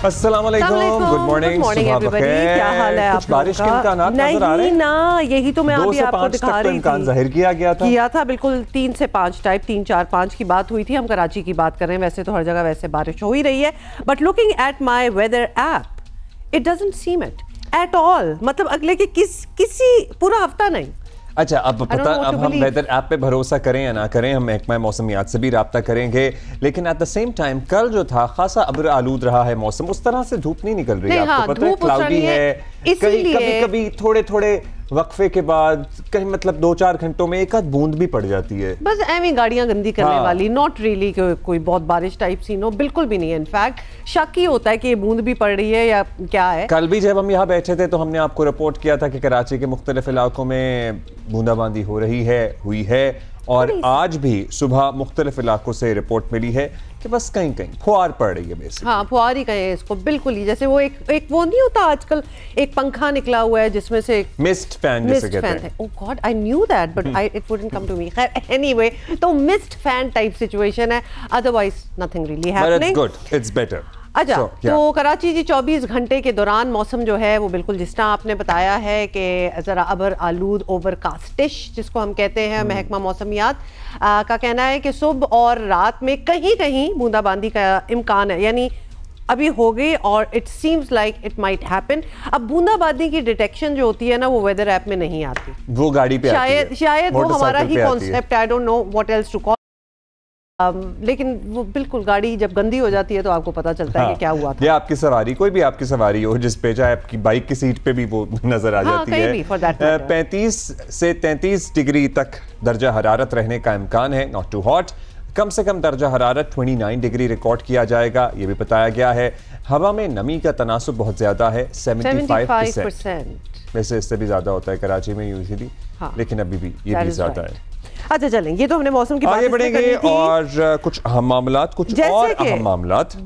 अस्सलाम वालेकुम, good morning everybody. क्या हाल है आप? बारिश के इम्कानात नजर आ रहे हैं? नहीं ना, यही तो मैं अभी आपको दिखा रही थी। जाहिर किया था बिल्कुल 3 से 5 टाइप, 3 4 5 की बात हुई थी। हम कराची की बात कर रहे हैं, वैसे तो हर जगह वैसे बारिश हो ही रही है, but looking at my weather app it doesn't seem it at all. मतलब अगले के किसी पूरा हफ्ता नहीं। अच्छा, अब हम वेदर ऐप पे भरोसा करें या ना करें, हम महकमा मौसमियात से भी राब्ता करेंगे, लेकिन एट द सेम टाइम कल जो था खासा अब्र आलूद रहा है मौसम, उस तरह से धूप नहीं निकल रही है। आपको पता है क्लाउडी है, कभी थोड़े वक्फे के बाद कहीं मतलब 2-4 घंटों में एक आध बूंद भी पड़ जाती है, बस एवं गाड़ियां गंदी करने वाली। नॉट रियली कोई बहुत बारिश टाइप सीन हो, बिल्कुल भी नहीं है। इनफैक्ट शक ही होता है कि ये बूंद भी पड़ रही है या क्या है। कल भी जब हम यहाँ बैठे थे तो हमने आपको रिपोर्ट किया था कि कराची के मुख्तलिफ इलाकों में बूंदाबांदी हुई है और आज भी सुबह मुख्तलिफ इलाकों से रिपोर्ट मिली है कि बस कहीं कहीं फुहार पड़ रही है बेसिकली। हाँ, फुहार ही कहें इसको, बिल्कुल ही जैसे वो एक वो नहीं होता आजकल एक पंखा निकला हुआ है जिसमें से मिस्ट फैन जिसे कहते हैं। Oh god, I knew that but it wouldn't come to me. खैर एनीवे, तो मिस्ट फैन टाइप सिचुएशन है, otherwise nothing really happening. But it's good, it's better. अच्छा, तो कराची जी 24 घंटे के दौरान मौसम जो है वो बिल्कुल जिस तरह आपने बताया है कि ज़रा अबर आलूद ओवरकास्टिश जिसको हम कहते हैं, महकमा मौसमियात का कहना है कि सुबह और रात में कहीं कहीं बूंदाबांदी का इम्कान है, यानी अभी हो गई और it seems like it might happen. अब बूंदाबांदी की डिटेक्शन जो होती है ना, वो वेदर ऐप में नहीं आती, वो गाड़ी पे शायद वो हमारा ही concept, I don't know what else to call. लेकिन वो बिल्कुल गाड़ी जब गंदी हो जाती है तो आपको पता चलता है कि क्या हुआ था। या आपकी सवारी, कोई भी आपकी सवारी हो जिस पे चाहे आपकी बाइक की सीट पे भी वो नजर आ जाती है। 35 से 33 डिग्री तक दर्जा हरारत रहने का इम्कान है, नॉट टू हॉट। कम से कम दर्जा हरारत 29 डिग्री रिकॉर्ड किया जाएगा, ये भी बताया गया है। हवा में नमी का तनासुब बहुत ज्यादा है, 75%। वैसे इससे भी ज्यादा होता है कराची में यूजुअली, लेकिन अभी भी ये भी ज्यादा है। अच्छा चलें, ये तो हमने मौसम की आगे बढ़ेंगे और कुछ अहम मामलात,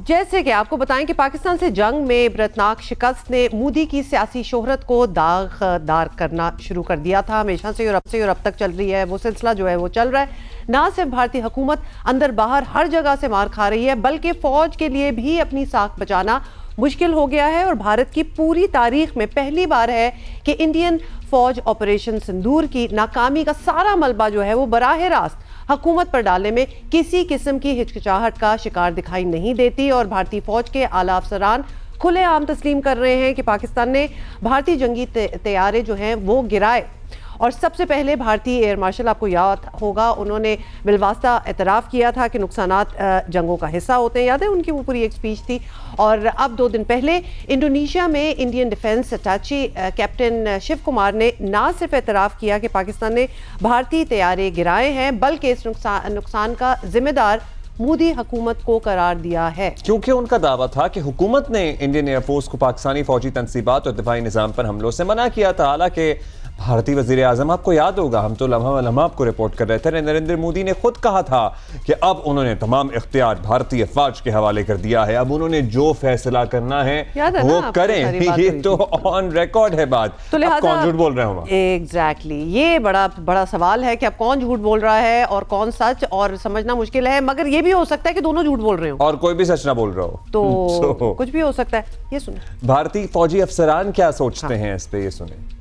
जैसे कि आपको बताएं कि पाकिस्तान से जंग में इबरतनाक शिकस्त ने मोदी की सियासी शोहरत को दागदार करना शुरू कर दिया था। हमेशा से और अब तक चल रही है वो सिलसिला जो है वो चल रहा है। ना सिर्फ भारतीय हुकूमत अंदर बाहर हर जगह से मार खा रही है, बल्कि फौज के लिए भी अपनी साख बचाना मुश्किल हो गया है। और भारत की पूरी तारीख में पहली बार है कि इंडियन फौज ऑपरेशन सिंदूर की नाकामी का सारा मलबा जो है वो बराह रास्त हुकूमत पर डालने में किसी किस्म की हिचकिचाहट का शिकार दिखाई नहीं देती। और भारतीय फौज के आला अफसरान खुलेआम तस्लीम कर रहे हैं कि पाकिस्तान ने भारतीय जंगी तैयारे जो हैं वो गिराए। और सबसे पहले भारतीय एयर मार्शल, आपको याद होगा, उन्होंने बिलवास्ता एतराफ़ किया था कि नुकसानात जंगों का हिस्सा होते हैं। याद है उनकी वो पूरी एक स्पीच थी। और अब 2 दिन पहले इंडोनेशिया में इंडियन डिफेंस अटैची कैप्टन शिव कुमार ने ना सिर्फ एतराफ़ किया कि पाकिस्तान ने भारतीय तैयारे गिराए हैं, बल्कि इस नुकसान का जिम्मेदार मोदी हुकूमत को करार दिया है, क्योंकि उनका दावा था कि हुकूमत ने इंडियन एयरफोर्स को पाकिस्तानी फौजी तनसीबात और दिफाई निज़ाम पर हमलों से मना किया था। हालांकि भारतीय वजीर आजम, आपको याद होगा, हम तो लम्हा आपको रिपोर्ट कर रहे थे, नरेंद्र मोदी ने खुद कहा था कि अब उन्होंने तमाम इख्तियार भारतीय फौज के हवाले कर दिया है, अब उन्होंने जो फैसला करना है वो करें। ये तो ऑन रिकॉर्ड है बात। तो कौन झूठ बोल रहे हो? एग्जैक्टली, ये बड़ा सवाल है कि अब कौन झूठ बोल रहा है और कौन सच, और समझना मुश्किल है। मगर ये भी हो सकता है कि दोनों झूठ बोल रहे हो और कोई भी सच ना बोल रहा हो, तो कुछ भी हो सकता है। ये सुने भारतीय फौजी अफसरान क्या सोचते हैं इस पे, ये सुने।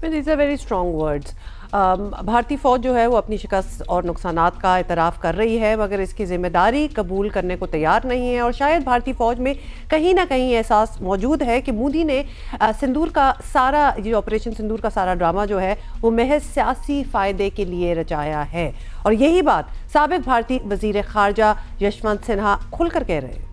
These are very strong words. भारतीय फ़ौज जो है वो अपनी शिकस्त और नुकसानात का एतराफ़ कर रही है, मगर इसकी ज़िम्मेदारी कबूल करने को तैयार नहीं है। और शायद भारतीय फ़ौज में कहीं ना कहीं एहसास मौजूद है कि मोदी ने सिंदूर का सारा, ये ऑपरेशन सिंदूर का सारा ड्रामा जो है वो महज सियासी फ़ायदे के लिए रचाया है। और यही बात साबिक़ भारतीय वज़ीर ख़ारजा यशवंत सिन्हा खुलकर कह रहे हैं।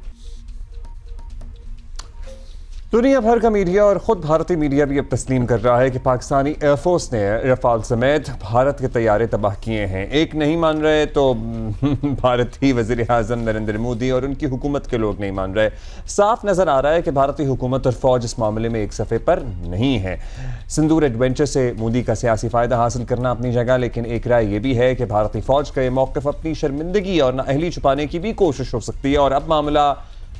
दुनिया भर का मीडिया और ख़ुद भारतीय मीडिया भी अब तस्लीम कर रहा है कि पाकिस्तानी एयरफोर्स ने रफाल समेत भारत के तैयारे तबाह किए हैं। एक नहीं मान रहे तो भारतीय वज़ीर आज़म नरेंद्र मोदी और उनकी हुकूमत के लोग नहीं मान रहे। साफ नज़र आ रहा है कि भारतीय हुकूमत और फ़ौज इस मामले में एक सफ़े पर नहीं है। सिंदूर एडवेंचर से मोदी का सियासी फ़ायदा हासिल करना अपनी जगह, लेकिन एक राय ये भी है कि भारतीय फ़ौज का ये मौक़िफ़ अपनी शर्मिंदगी और नाअहली छुपाने की भी कोशिश हो सकती है। और अब मामला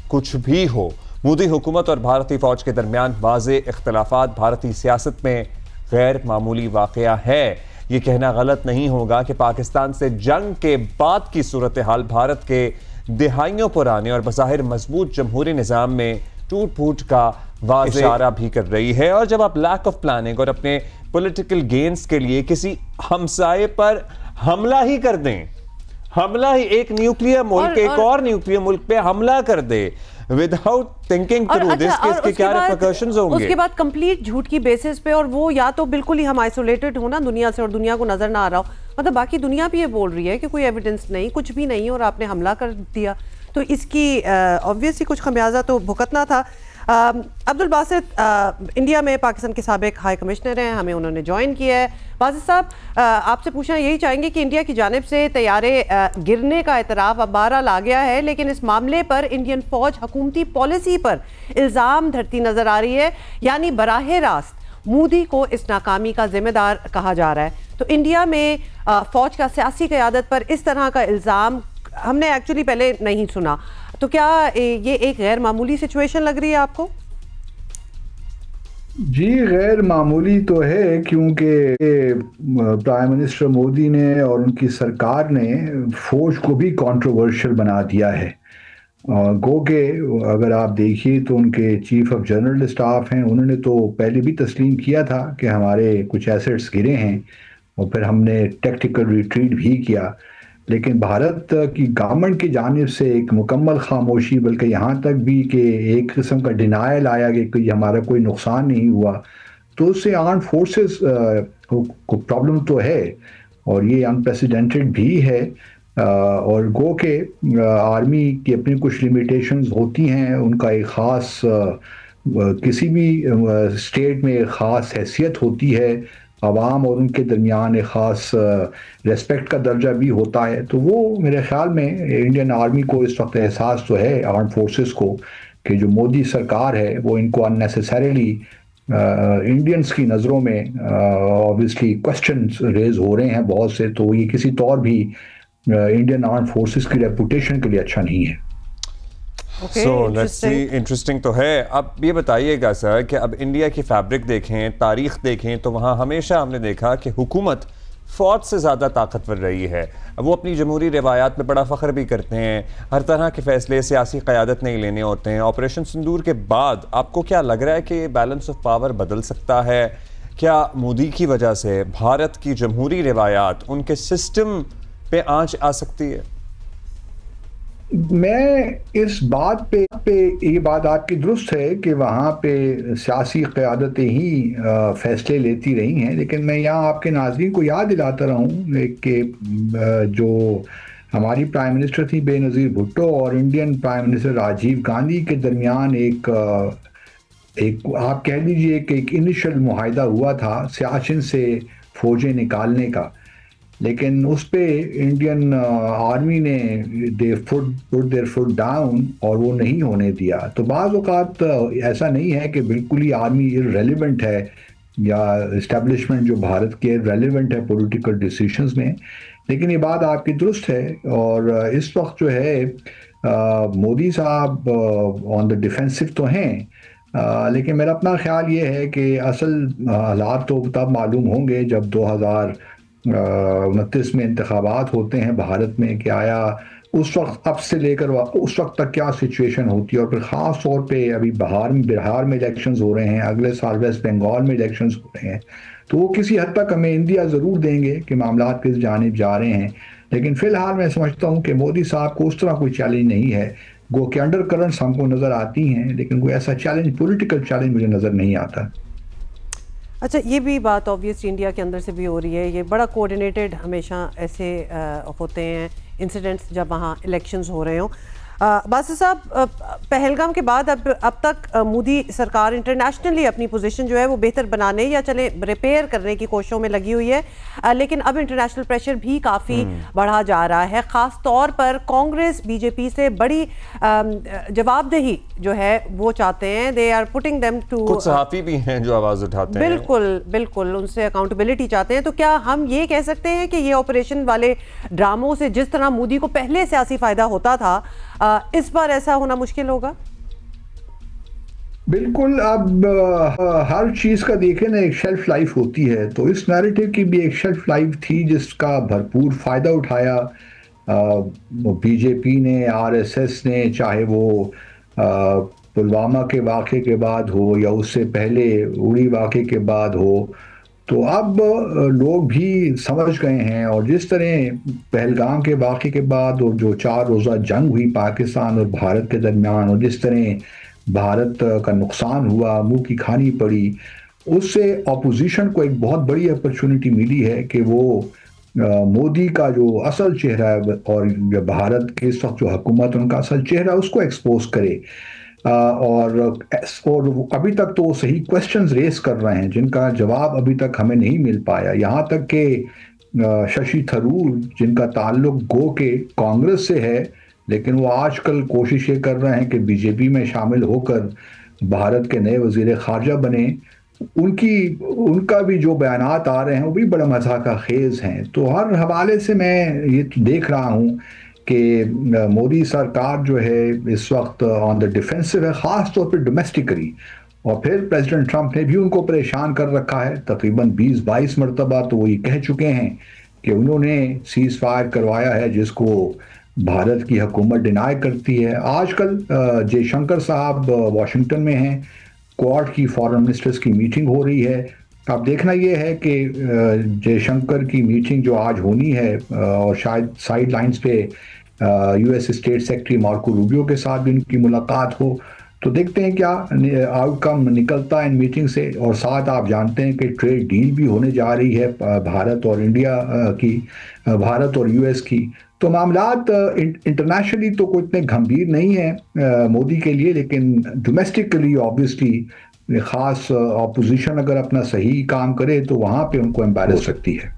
कुछ भी हो, मोदी हुकूमत और भारतीय फौज के दरमियान वाज़े इख्तलाफात भारतीय सियासत में गैर मामूली वाक़या है। ये कहना गलत नहीं होगा कि पाकिस्तान से जंग के बाद की सूरत हाल भारत के दिहाइयों पुराने और बज़ाहिर मजबूत जमहूरी निज़ाम में टूट फूट का वाज़ेह इशारा भी कर रही है। और जब आप लैक ऑफ प्लानिंग और अपने पॉलिटिकल गेन्स के लिए किसी हमसाये पर हमला ही कर दें, हमला ही, एक न्यूक्लियर मुल्क एक और न्यूक्लियर मुल्क पे हमला कर दे विदाउट थिंकिंग थ्रू दिस, इसके क्या रिपरकशंस होंगे? उसके बाद कंप्लीट झूठ की बेसिस पे, और वो या तो बिल्कुल ही हम आइसोलेटेड हो ना दुनिया से और दुनिया को नजर ना आ रहा हो, मतलब बाकी दुनिया भी ये बोल रही है कि कोई एविडेंस नहीं, कुछ भी नहीं, और आपने हमला कर दिया, तो इसकी ऑब्वियसली कुछ खमियाजा तो भुगतना था। अब्दुल बासित इंडिया में पाकिस्तान के साबिक हाई कमिश्नर हैं, हमें उन्होंने ज्वाइन किया है। बासित साहब, आपसे पूछना यही चाहेंगे कि इंडिया की जानिब से तैयारे गिरने का एतराफ़ अब बहरहाल आ गया है, लेकिन इस मामले पर इंडियन फौज हुकूमती पॉलिसी पर इल्ज़ाम धरती नज़र आ रही है, यानी बराह रास्त मोदी को इस नाकामी का जिम्मेदार कहा जा रहा है। तो इंडिया में फौज का सियासी क़यादत पर इस तरह का इल्ज़ाम हमने एक्चुअली पहले नहीं सुना, तो क्या ये एक गैर मामूली सिचुएशन लग रही है आपको? जी, गैर मामूली तो है, क्योंकि प्राइम मिनिस्टर मोदी ने और उनकी सरकार ने फौज को भी कंट्रोवर्शियल बना दिया है। गो के अगर आप देखिए तो उनके चीफ ऑफ जनरल स्टाफ हैं, उन्होंने तो पहले भी तस्लीम किया था कि हमारे कुछ एसेट्स गिरे हैं, और फिर हमने टैक्टिकल रिट्रीट भी किया। लेकिन भारत की गवर्नमेंट की जानिब से एक मुकम्मल खामोशी, बल्कि यहाँ तक भी कि एक किस्म का डिनायल आया कि हमारा कोई नुकसान नहीं हुआ, तो उससे आर्म फोर्सेस को प्रॉब्लम तो है, और ये अनप्रेसिडेंटेड भी है। और गो के आर्मी की अपनी कुछ लिमिटेशंस होती हैं, उनका एक ख़ास किसी भी स्टेट में एक ख़ास हैसियत होती है, आवाम और उनके दरमियान एक ख़ास रेस्पेक्ट का दर्जा भी होता है। तो वो मेरे ख्याल में इंडियन आर्मी को इस वक्त एहसास तो है, आर्म फोर्सेस को, कि जो मोदी सरकार है वो इनको अननेसेसरीली इंडियंस की नज़रों में ऑब्वियसली क्वेश्चंस रेज हो रहे हैं बहुत से, तो ये किसी तौर भी इंडियन आर्म फोर्सेस की रेपुटेशन के लिए अच्छा नहीं है। सो लेट्स सी, इंटरेस्टिंग तो है। अब ये बताइएगा सर कि अब इंडिया की फैब्रिक देखें, तारीख देखें, तो वहाँ हमेशा हमने देखा कि हुकूमत फ़ौज से ज़्यादा ताकतवर रही है। अब वो अपनी जमहूरी रिवायात में बड़ा फ़ख्र भी करते हैं, हर तरह के फ़ैसले सियासी क़यादत नहीं लेने होते हैं। ऑपरेशन सिंदूर के बाद आपको क्या लग रहा है कि बैलेंस ऑफ पावर बदल सकता है? क्या मोदी की वजह से भारत की जमहूरी रिवायात, उनके सिस्टम पे आँच आ सकती है? मैं इस बात पे ये बात आपकी दुरुस्त है कि वहाँ पे सियासी क़यादतें ही फ़ैसले लेती रही हैं, लेकिन मैं यहाँ आपके नाज़रीन को याद दिलाता रहूँ कि जो हमारी प्राइम मिनिस्टर थी बेनज़ीर भुट्टो और Indian prime minister Rajiv Gandhi के दरमियान एक आप कह दीजिए कि एक इनिशियल मुआहिदा हुआ था सियाचिन से फ़ौजें निकालने का, लेकिन उस पे इंडियन आर्मी ने पुट देयर फुट डाउन और वो नहीं होने दिया। तो बाज़ औक़ात ऐसा नहीं है कि बिल्कुल ही आर्मी इररेलेवेंट है या इस्टेब्लिशमेंट जो भारत के इररेलेवेंट है पॉलिटिकल डिसीजंस में, लेकिन ये बात आपकी दुरुस्त है। और इस वक्त जो है मोदी साहब ऑन द डिफेंसिव तो हैं, लेकिन मेरा अपना ख्याल ये है कि असल हालात तो तब मालूम होंगे जब 2029 में इंतखाबात होते हैं भारत में, कि आया उस वक्त अब से लेकर उस वक्त तक क्या सिचुएशन होती है। और फिर ख़ास तौर पे अभी बिहार में इलेक्शंस हो रहे हैं, अगले साल वेस्ट बंगाल में इलेक्शंस हो रहे हैं, तो वो किसी हद तक हमें इंडिया ज़रूर देंगे कि मामला किस जानिब जा रहे हैं। लेकिन फ़िलहाल मैं समझता हूँ कि मोदी साहब को उस तरह कोई चैलेंज नहीं है। गो के अंडर करंट्स हमको नज़र आती हैं, लेकिन कोई ऐसा चैलेंज, पॉलिटिकल चैलेंज मुझे नज़र नहीं आता। अच्छा, ये भी बात ऑब्वियसली इंडिया के अंदर से भी हो रही है, ये बड़ा कोऑर्डिनेटेड हमेशा ऐसे होते हैं इंसिडेंट्स जब वहाँ इलेक्शंस हो रहे हों। बासित साहब, पहलगाम के बाद अब तक मोदी सरकार इंटरनेशनली अपनी पोजीशन जो है वो बेहतर बनाने या चले रिपेयर करने की कोशिशों में लगी हुई है, लेकिन अब इंटरनेशनल प्रेशर भी काफ़ी बढ़ा जा रहा है। ख़ास तौर पर कांग्रेस बीजेपी से बड़ी जवाबदेही जो है वो चाहते हैं, they are putting them to, कुछ सहाफ़ी भी हैं जो आवाज़ उठाते हैं, बिल्कुल उनसे अकाउंटेबिलिटी चाहते हैं। तो क्या हम ये कह सकते हैं कि ये ऑपरेशन वाले ड्रामों से जिस तरह मोदी को पहले सियासी फ़ायदा होता था, इस बार ऐसा होना मुश्किल होगा? बिल्कुल। अब हर चीज़ का देखें ना एक शेल्फ लाइफ होती है, तो इस नैरेटिव की भी एक शेल्फ लाइफ थी जिसका भरपूर फ़ायदा उठाया बीजेपी ने, आरएसएस ने, चाहे वो पुलवामा के वाक़े के बाद हो या उससे पहले उड़ी वाक़े के बाद हो, तो अब लोग भी समझ गए हैं। और जिस तरह पहलगाम के वाक़े के बाद और जो 4 रोज़ा जंग हुई पाकिस्तान और भारत के दरमियान, और जिस तरह भारत का नुकसान हुआ, मुंह की खानी पड़ी, उससे अपोजिशन को एक बहुत बड़ी अपॉर्चुनिटी मिली है कि वो मोदी का जो असल चेहरा है और भारत के इस वक्त जो हुकूमत उनका असल चेहरा उसको एक्सपोज करे। और अभी तक तो सही क्वेश्चंस रेस कर रहे हैं जिनका जवाब अभी तक हमें नहीं मिल पाया। यहाँ तक कि शशि थरूर, जिनका ताल्लुक गो के कांग्रेस से है, लेकिन वो आजकल कोशिश ये कर रहे हैं कि बीजेपी में शामिल होकर भारत के नए वजीर खारजा बने, उनका भी जो बयानात आ रहे हैं वो भी बड़ा मज़ाक़ खेज़ हैं। तो हर हवाले से मैं ये देख रहा हूँ कि मोदी सरकार जो है इस वक्त ऑन द डिफेंसिव है, ख़ास तौर पर डोमेस्टिकली। और फिर प्रेसिडेंट ट्रंप ने भी उनको परेशान कर रखा है, तकरीबन 20-22 मरतबा तो वो ये कह चुके हैं कि उन्होंने सीज़ फायर करवाया है, जिसको भारत की हुकूमत डिनाई करती है। आजकल जयशंकर साहब वाशिंगटन में हैं, क्वाड की फॉरेन मिनिस्टर्स की मीटिंग हो रही है। अब देखना ये है कि जयशंकर की मीटिंग जो आज होनी है, और शायद साइड लाइन्स पे US state secretary Marco Rubio के साथ भी उनकी मुलाकात हो, तो देखते हैं क्या आउटकम निकलता है इन मीटिंग से। और साथ आप जानते हैं कि ट्रेड डील भी होने जा रही है भारत और इंडिया की, भारत और यूएस की। तो मामलात इंटरनेशनली तो कोई इतने गंभीर नहीं है मोदी के लिए, लेकिन डोमेस्टिकली ऑब्वियसली ख़ास अपोजिशन अगर अपना सही काम करे तो वहाँ पे उनको एम्बैरस हो सकती है।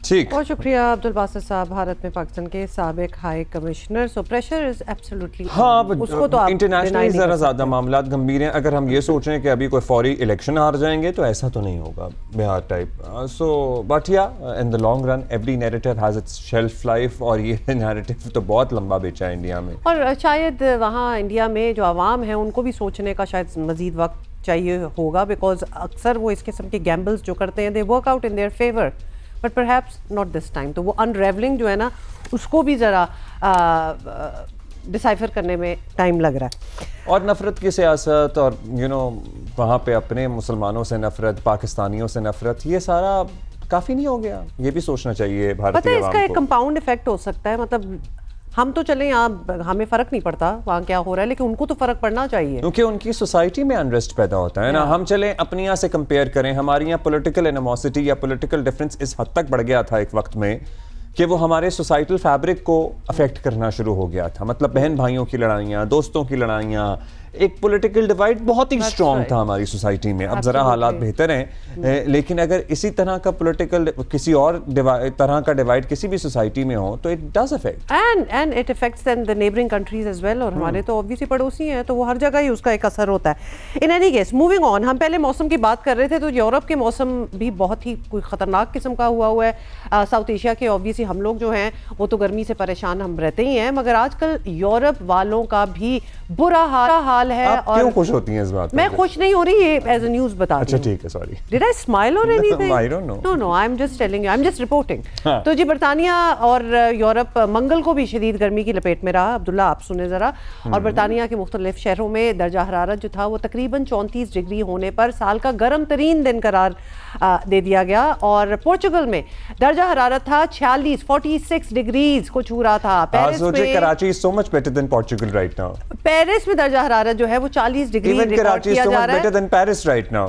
ठीक, बहुत शुक्रिया अब्दुल बासित साहब, भारत में पाकिस्तान के साबिक high commissioner. So pressure is absolutely, हाँ, उसको तो इंटरनेशनली ज़रा ज़्यादा मामलात गंभीर हैं। अगर हम ये सोच रहे हैं कि अभी कोई फौरी इलेक्शन हार जाएंगे तो ऐसा तो नहीं होगा बिहार टाइप। सो बट या in the long run every narrative has its shelf life, और ये नैरेटिव तो बहुत लंबा बेचा है इंडिया में। और शायद वहाँ इंडिया में जो आवाम है उनको भी सोचने का शायद मज़ीद वक्त चाहिए होगा, बिकॉज अक्सर वो इस किस्म के गैम्बल्स जो करते हैं they work out in their favour, but perhaps not this time. तो वो अनरेवलिंग जो है ना, उसको भी ज़रा डिसाइफर करने में टाइम लग रहा है। और नफ़रत की सियासत, और वहाँ पे अपने मुसलमानों से नफ़रत, पाकिस्तानियों से नफ़रत, ये सारा काफ़ी नहीं हो गया? ये भी सोचना चाहिए भारत पता है इसका एक कंपाउंड इफेक्ट हो सकता है। मतलब हम तो चले यहाँ, हमें फ़र्क नहीं पड़ता वहाँ क्या हो रहा है, लेकिन उनको तो फ़र्क पड़ना चाहिए, क्योंकि उनकी सोसाइटी में अनरेस्ट पैदा होता है ना। हम चले अपनी यहाँ से कंपेयर करें, हमारी यहाँ पॉलिटिकल एनिमोसिटी या पॉलिटिकल डिफरेंस इस हद तक बढ़ गया था एक वक्त में कि वो हमारे सोसाइटल फैब्रिक को अफेक्ट करना शुरू हो गया था। मतलब बहन भाइयों की लड़ाइयाँ, दोस्तों की लड़ाइयाँ, एक पॉलिटिकल डिवाइड बहुत ही स्ट्रॉन्ग था हमारी सोसाइटी में। अब जरा हालात बेहतर हैं, लेकिन अगर इसी तरह का पॉलिटिकल किसी और तरह का डिवाइड किसी भी सोसाइटी में हो तो it does affect and it affects the neighbouring countries as well. और हमारे तो ऑब्वियसली पड़ोसी हैं, तो वो हर जगह ही उसका एक असर होता है। In any case moving on, हम पहले मौसम की बात कर रहे थे, तो यूरोप के मौसम भी बहुत ही कोई ख़तरनाक किस्म का हुआ है। साउथ एशिया के ऑब्वियसली हम लोग जो हैं वो तो गर्मी से परेशान हम रहते ही हैं, मगर आजकल यूरोप वालों का भी बुरा हाल है। आप क्यों खुश होती हैं इस बात? मैं खुश नहीं हो रही, ये एज अ न्यूज़ बता रही हूं। अच्छा ठीक है, sorry. Did I smile or anything? I don't know. No, I'm just telling you. I'm just reporting. तो जी बरतानिया और यूरोप मंगल को भी शदीद गर्मी की लपेट में रहा। अब्दुल्ला आप सुने ज़रा। और बरतानिया के मुख्तलिफ शहरों में दर्जा हरारत जो था वो तकरीबन 34 डिग्री होने पर साल का गर्म तरीन दिन करार दे दिया गया। और पोर्चुगल में दर्जा हरारत था 46 डिग्रीज को छू रहा था। पेरिस में Karachi is so much better than Portugal right now. Paris में दर्जा हरारत जो है वो 40 डिग्री रिकॉर्ड किया जा रहा है। better than Paris right now.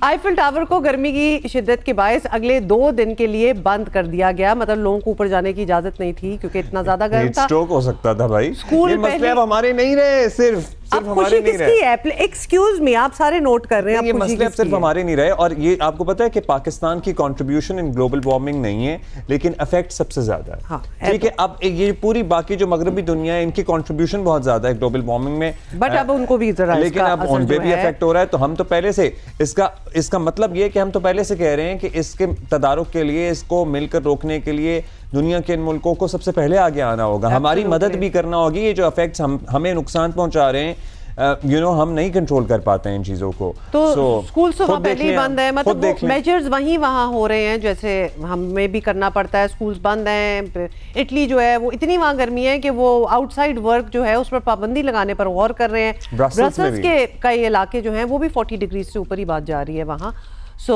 Eiffel tower को गर्मी की शिद्दत के बायस अगले 2 दिन के लिए बंद कर दिया गया। मतलब लोगों को ऊपर जाने की इजाजत नहीं थी क्योंकि इतना ज्यादा गर्म था। स्ट्रोक हो सकता था भाई। स्कूल ये मसले अब हमारे नहीं रहे, सिर्फ हमारे नहीं रहे। एक्सक्यूज मी, आप सारे नोट कर रहे हैं। ये मसले अब सिर्फ हमारे नहीं रहे। और ये आपको पता है कि पाकिस्तान की कंट्रीब्यूशन इन ग्लोबल वार्मिंग नहीं है, लेकिन इफेक्ट सबसे ज्यादा है। हाँ, ठीक है, अब ये पूरी बाकी जो मगरबी दुनिया है इनकी कंट्रीब्यूशन बहुत ज्यादा है ग्लोबल वार्मिंग में, बट अब उनको भी जरा, लेकिन अब उन पे भी इफेक्ट हो रहा है। तो हम तो पहले से इसका मतलब ये कि हम तो पहले से कह रहे हैं कि इसके तदारुक के लिए, इसको मिलकर रोकने के लिए दुनिया के इन मुल्कों को सबसे पहले आगे आना होगा, हमारी मदद भी करना होगी। ये जो इफेक्ट्स हमें नुकसान पहुंचा रहे हैं हम नहीं कंट्रोल कर पाते हैं इन चीज़ों को। तो स्कूल तो पहले ही बंद है, मतलब मेजर्स वहाँ हो रहे हैं जैसे हमें भी करना पड़ता है। स्कूल्स बंद हैं, इटली जो है वो इतनी वहाँ गर्मी है कि वो आउटसाइड वर्क जो है उस पर पाबंदी लगाने पर गौर कर रहे हैं। ब्रसल्स के कई इलाके जो हैं वो भी 40 डिग्री से ऊपर ही बात जा रही है वहाँ। सो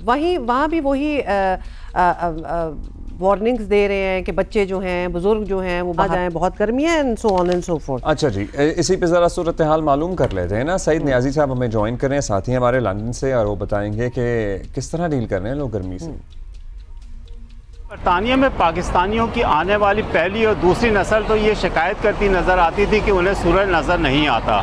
वहाँ भी वही वार्निंग्स दे रहे हैं कि बच्चे जो हैं, बुजुर्ग जो हैं वो बाहर जाएं, बहुत गर्मी है and so on and so fourth. अच्छा जी, इसी पे ज़रा सूरत हाल मालूम कर लेते हैं ना। सईद नियाजी साहब हमें ज्वाइन कर रहे हैं, साथी हमारे लंदन से, और वो बताएंगे कि किस तरह डील कर रहे हैं लोग गर्मी से। बरतानिया में पाकिस्तानियों की आने वाली पहली और दूसरी नस्ल तो ये शिकायत करती नज़र आती थी कि उन्हें सूरज नज़र नहीं आता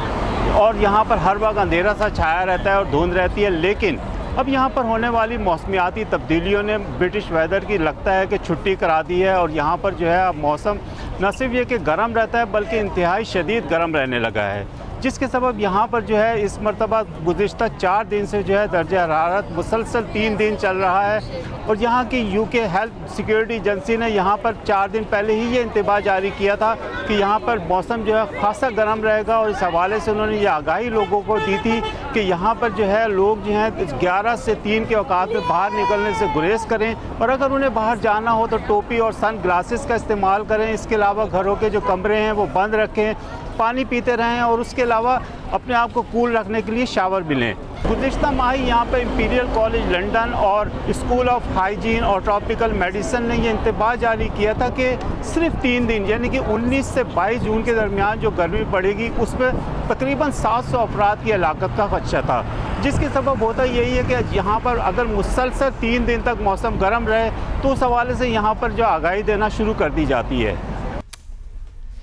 और यहाँ पर हर वक्त अंधेरा सा छाया रहता है और धुंध रहती है। लेकिन अब यहाँ पर होने वाली मौसमियाती तब्दीलियों ने ब्रिटिश वेदर की लगता है कि छुट्टी करा दी है और यहाँ पर जो है अब मौसम न सिर्फ ये कि गर्म रहता है बल्कि इंतहाई शदीद गर्म रहने लगा है, जिसके सबब यहाँ पर जो है इस मरतबा गुज़िश्ता 4 दिन से जो है दर्जा हरारत मुसलसल 3 दिन चल रहा है। और यहाँ की यूके हेल्थ सिक्योरिटी एजेंसी ने यहाँ पर 4 दिन पहले ही ये इंतबाह जारी किया था कि यहाँ पर मौसम जो है खासा गर्म रहेगा और इस हवाले से उन्होंने ये आगाही लोगों को दी थी कि यहाँ पर जो है लोग जो हैं 11 से 3 के औकात में बाहर निकलने से गुरेज करें और अगर उन्हें बाहर जाना हो तो टोपी और सन ग्लासेस का इस्तेमाल करें। इसके अलावा घरों के जो कमरे हैं वो बंद रखें, पानी पीते रहें और उसके अलावा अपने आप को कूल रखने के लिए शावर भी लें। गुज़िश्ता माह यहाँ पर इंपीरियल कॉलेज लंदन और स्कूल ऑफ हाइजीन और ट्रॉपिकल मेडिसिन ने ये इंतबाह जारी किया था कि सिर्फ 3 दिन यानी कि 19 से 22 जून के दरमियान जो गर्मी पड़ेगी उसमें तकरीबन 700 अफराद की हलाकत का खदशा था, जिसके सबब होता यही है कि यहाँ पर अगर मुसलसल 3 दिन तक मौसम गर्म रहे तो उस हवाले से यहाँ पर जो आगाही देना शुरू कर दी जाती है।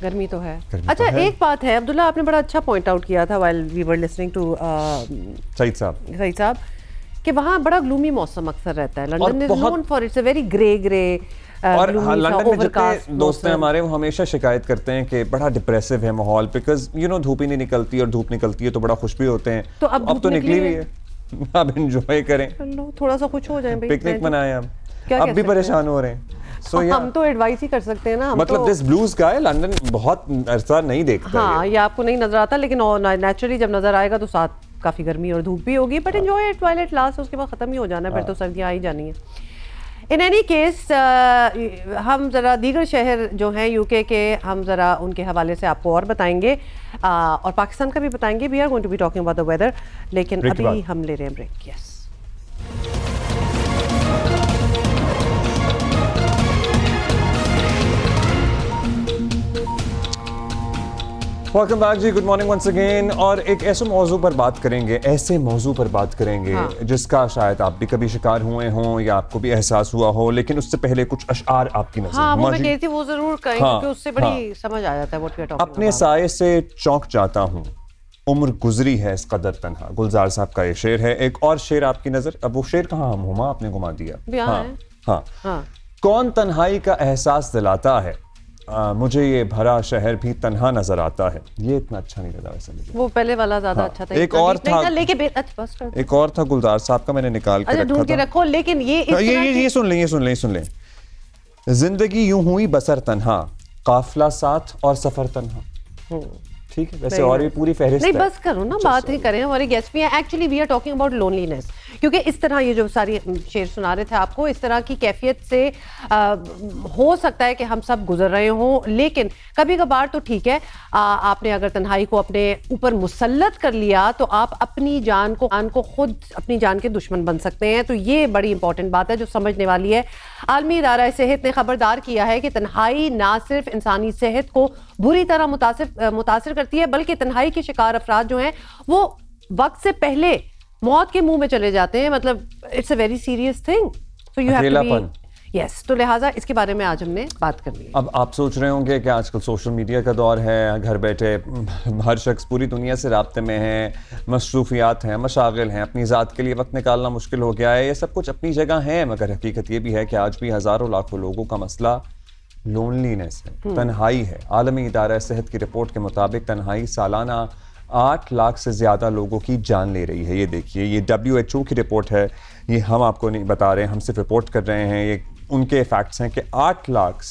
गर्मी तो है। अच्छा तो है। एक बात है अब्दुल्ला, आपने बड़ा अच्छा पॉइंट आउट किया था while we were listening to Saeed साहब कि वहाँ बड़ा ग्लूमी मौसम अक्सर रहता है। London is known for its a very grey और लंदन में जितने दोस्त हैं हमारे वो हमेशा शिकायत करते हैं कि बड़ा डिप्रेसिव है माहौल, बिकॉज धूप ही नहीं निकलती और धूप निकलती है तो बड़ा खुश भी होते हैं। तो अब तो निकली हुई है, अब एंजॉय करें, थोड़ा सा खुश हो जाएं, पिकनिक मनाएं। अब भी परेशान हो रहे हैं। हम तो एडवाइस ही कर सकते हैं ना। मतलब दिस ब्लू स्काई लंदन बहुत अरसा नहीं देखता। हाँ, ये आपको नहीं नजर आता, लेकिन नेचुरली जब नजर आएगा तो साथ काफी गर्मी और धूप भी होगी, but enjoy it while it last. उसके बाद खत्म ही हो जाना है, फिर तो सर्दियाँ आ ही जानी है। इन एनी केस हम ज़रा दीगर शहर जो हैं यूके के, हम ज़रा उनके हवाले से आपको और बताएंगे और पाकिस्तान का भी बताएंगे। We are going to be talking about the weather, लेकिन अभी हम ले रहे हैं ब्रेक। यस, वेलकम बैक जी, गुड मॉर्निंग वंस अगेन। और एक ऐसे मौजू पर बात करेंगे, हाँ। जिसका शायद आप भी कभी शिकार हुए हों या आपको भी एहसास हुआ हो, लेकिन उससे पहले कुछ अशआर आपकी नजर। हाँ, वो मैं कहती थी वो जरूर कहें, क्योंकि उससे बड़ी समझ आ जाता है व्हाट वी आर टॉकिंग। अपने साये से चौंक जाता हूँ, उम्र गुजरी है इस कदर तन्हा। गुलजार साहब का ये शेर है। एक और शेर आपकी नजर, अब वो शेर कहाँ हम हुमा आपने घुमा दिया। हाँ, कौन तन्हाई का एहसास दिलाता है, मुझे ये भरा शहर भी तन्हा नजर आता है। ये इतना अच्छा नहीं लगा वैसे मुझे, वो पहले वाला ज्यादा अच्छा था। एक और था, एक और था गुलजार साहब का, मैंने निकाल के ढूंढ के रखो, लेकिन ये सुन लें। जिंदगी यूं हुई बसर तन्हा, काफिला साथ और सफर तन्हा। ठीक है, वैसे और भी पूरी फहरिस्त नहीं, बस करो ना, बात ही करें। हमारे गेस्ट भी हैं। Actually we are talking about loneliness, क्योंकि इस तरह ये जो सारी शेर सुना रहे थे आपको, इस तरह की कैफियत से हो सकता है कि हम सब गुजर रहे हों, लेकिन कभी कभार तो ठीक है, आपने अगर तन्हाई को अपने ऊपर मुसल्लत कर लिया तो आप अपनी जान को खुद अपनी जान के दुश्मन बन सकते हैं। तो ये बड़ी इंपॉर्टेंट बात है जो समझने वाली है। आलमी इदारा सेहत ने खबरदार किया है कि तन्हाई ना सिर्फ इंसानी सेहत को बुरी तरह मुतासिर करती है, बल्कि तन्हाई के शिकार अफराद जो हैं वो वक्त से पहले मौत के मुंह में चले जाते हैं। मतलब it's a very serious thing, so you have to be yes. तो लिहाजा इसके बारे में आज हमने बात करनी है। अब आप सोच रहे होंगे कि आजकल सोशल मीडिया का दौर है, घर बैठे हर शख्स पूरी दुनिया से राब्ते में है, मसरूफियात हैं, मशागिल हैं, अपनी ज़ात के लिए वक्त निकालना मुश्किल हो गया है। ये सब कुछ अपनी जगह है, मगर हकीकत ये भी है कि आज भी हज़ारों लाखों लोगों का मसला लोनलीनेस है, तन्हाई है। आलमी इदारा सेहत की रिपोर्ट के मुताबिक तन्हाई सालाना 8 लाख से ज़्यादा लोगों की जान ले रही है। ये देखिए, ये WHO की रिपोर्ट है, ये हम आपको नहीं बता रहे हैं, हम सिर्फ रिपोर्ट कर रहे हैं। ये उनके फैक्ट्स हैं कि 8 लाख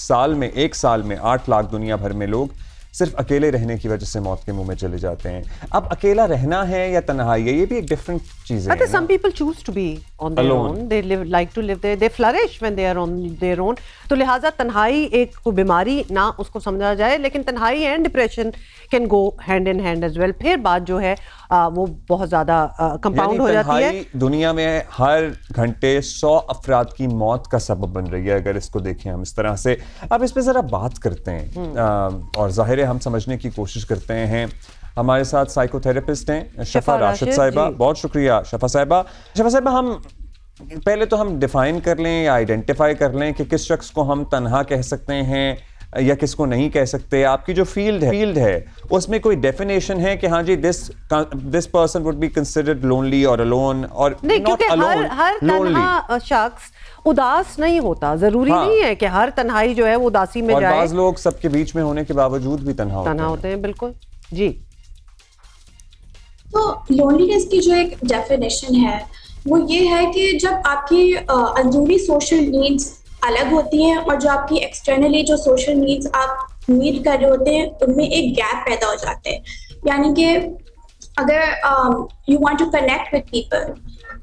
एक साल में 8 लाख दुनिया भर में लोग सिर्फ अकेले रहने की वजह से मौत के मुंह में चले जाते हैं। अब अकेला रहना है या तन्हाई है, ये भी एक डिफरेंट चीज है। some people choose to be on their own, they like to live there, they flourish when they are on their own। तो लिहाजा तन्हाई एक बीमारी ना उसको समझा जाए, लेकिन तन्हाई and depression can go hand in hand as well. फिर बात जो है वो बहुत ज्यादा कंपाउंड हो जाती है। दुनिया में हर घंटे 100 अफराद की मौत का सबब बन रही है, अगर इसको देखें हम इस तरह से। अब इस पे जरा बात करते हैं और जाहिर है हम समझने की कोशिश करते हैं। हमारे साथ साइकोथेरेपिस्ट हैं शफा राशिद साहिबा। बहुत शुक्रिया शफा साहिबा। शफा साहिबा, हम पहले तो हम डिफाइन कर लें या आइडेंटिफाई कर लें कि किस शख्स को हम तन्हा कह सकते हैं या किसको नहीं कह सकते। आपकी जो फील्ड है उसमें कोई डेफिनेशन है कि हाँ जी this person would be considered lonely और अलोन, और नहीं, क्योंकि हर तन्हा शख्स उदास नहीं होता, जरूरी नहीं है कि हर तन्हाई जो है वो उदासी में जाए। बाज़ लोग सबके बीच में होने के बावजूद भी तन्हा होते हैं। बिल्कुल जी। तो लोनलीनेस की जो एक डेफिनेशन है वो ये है कि जब आपकी अंदरूनी सोशल नीड्स अलग होती हैं और जो आपकी एक्सटर्नली जो सोशल नीड्स आप मीट कर रहे होते हैं उनमें एक गैप पैदा हो जाते हैं। यानी कि अगर you want to connect with people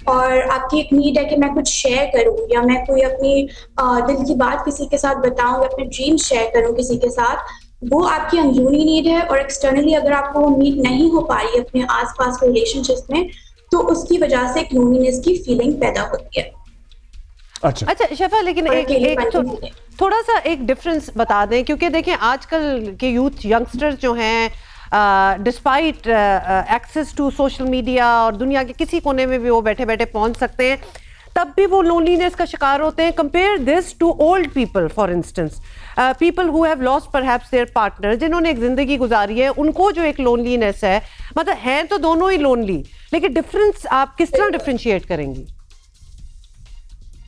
और आपकी एक नीड है कि मैं कुछ शेयर करूं या मैं कोई अपनी दिल की बात किसी के साथ बताऊं या अपने ड्रीम शेयर करूं किसी के साथ, वो आपकी अंदरूनी नीड है। और एक्सटर्नली अगर आपको वो नीड नहीं हो पा रही है अपने आसपास के रिलेशनशिप्स में, तो उसकी वजह से एक लोनलीनेस की फीलिंग पैदा होती है। अच्छा शफा, लेकिन एक थोड़ा सा एक डिफरेंस बता दें, क्योंकि देखें आजकल के यूथ यंगस्टर्स जो हैं despite access to social media और दुनिया के किसी कोने में भी वो बैठे बैठे पहुंच सकते हैं, तब भी वो लोनलीनेस का शिकार होते हैं। Compare this to old people, for instance people who have lost perhaps their partner, जिन्होंने एक जिंदगी गुजारी है, उनको जो एक लोनलीनेस है, मतलब हैं तो दोनों ही लोनली, लेकिन डिफरेंस आप किस तरह डिफरेंशिएट करेंगी?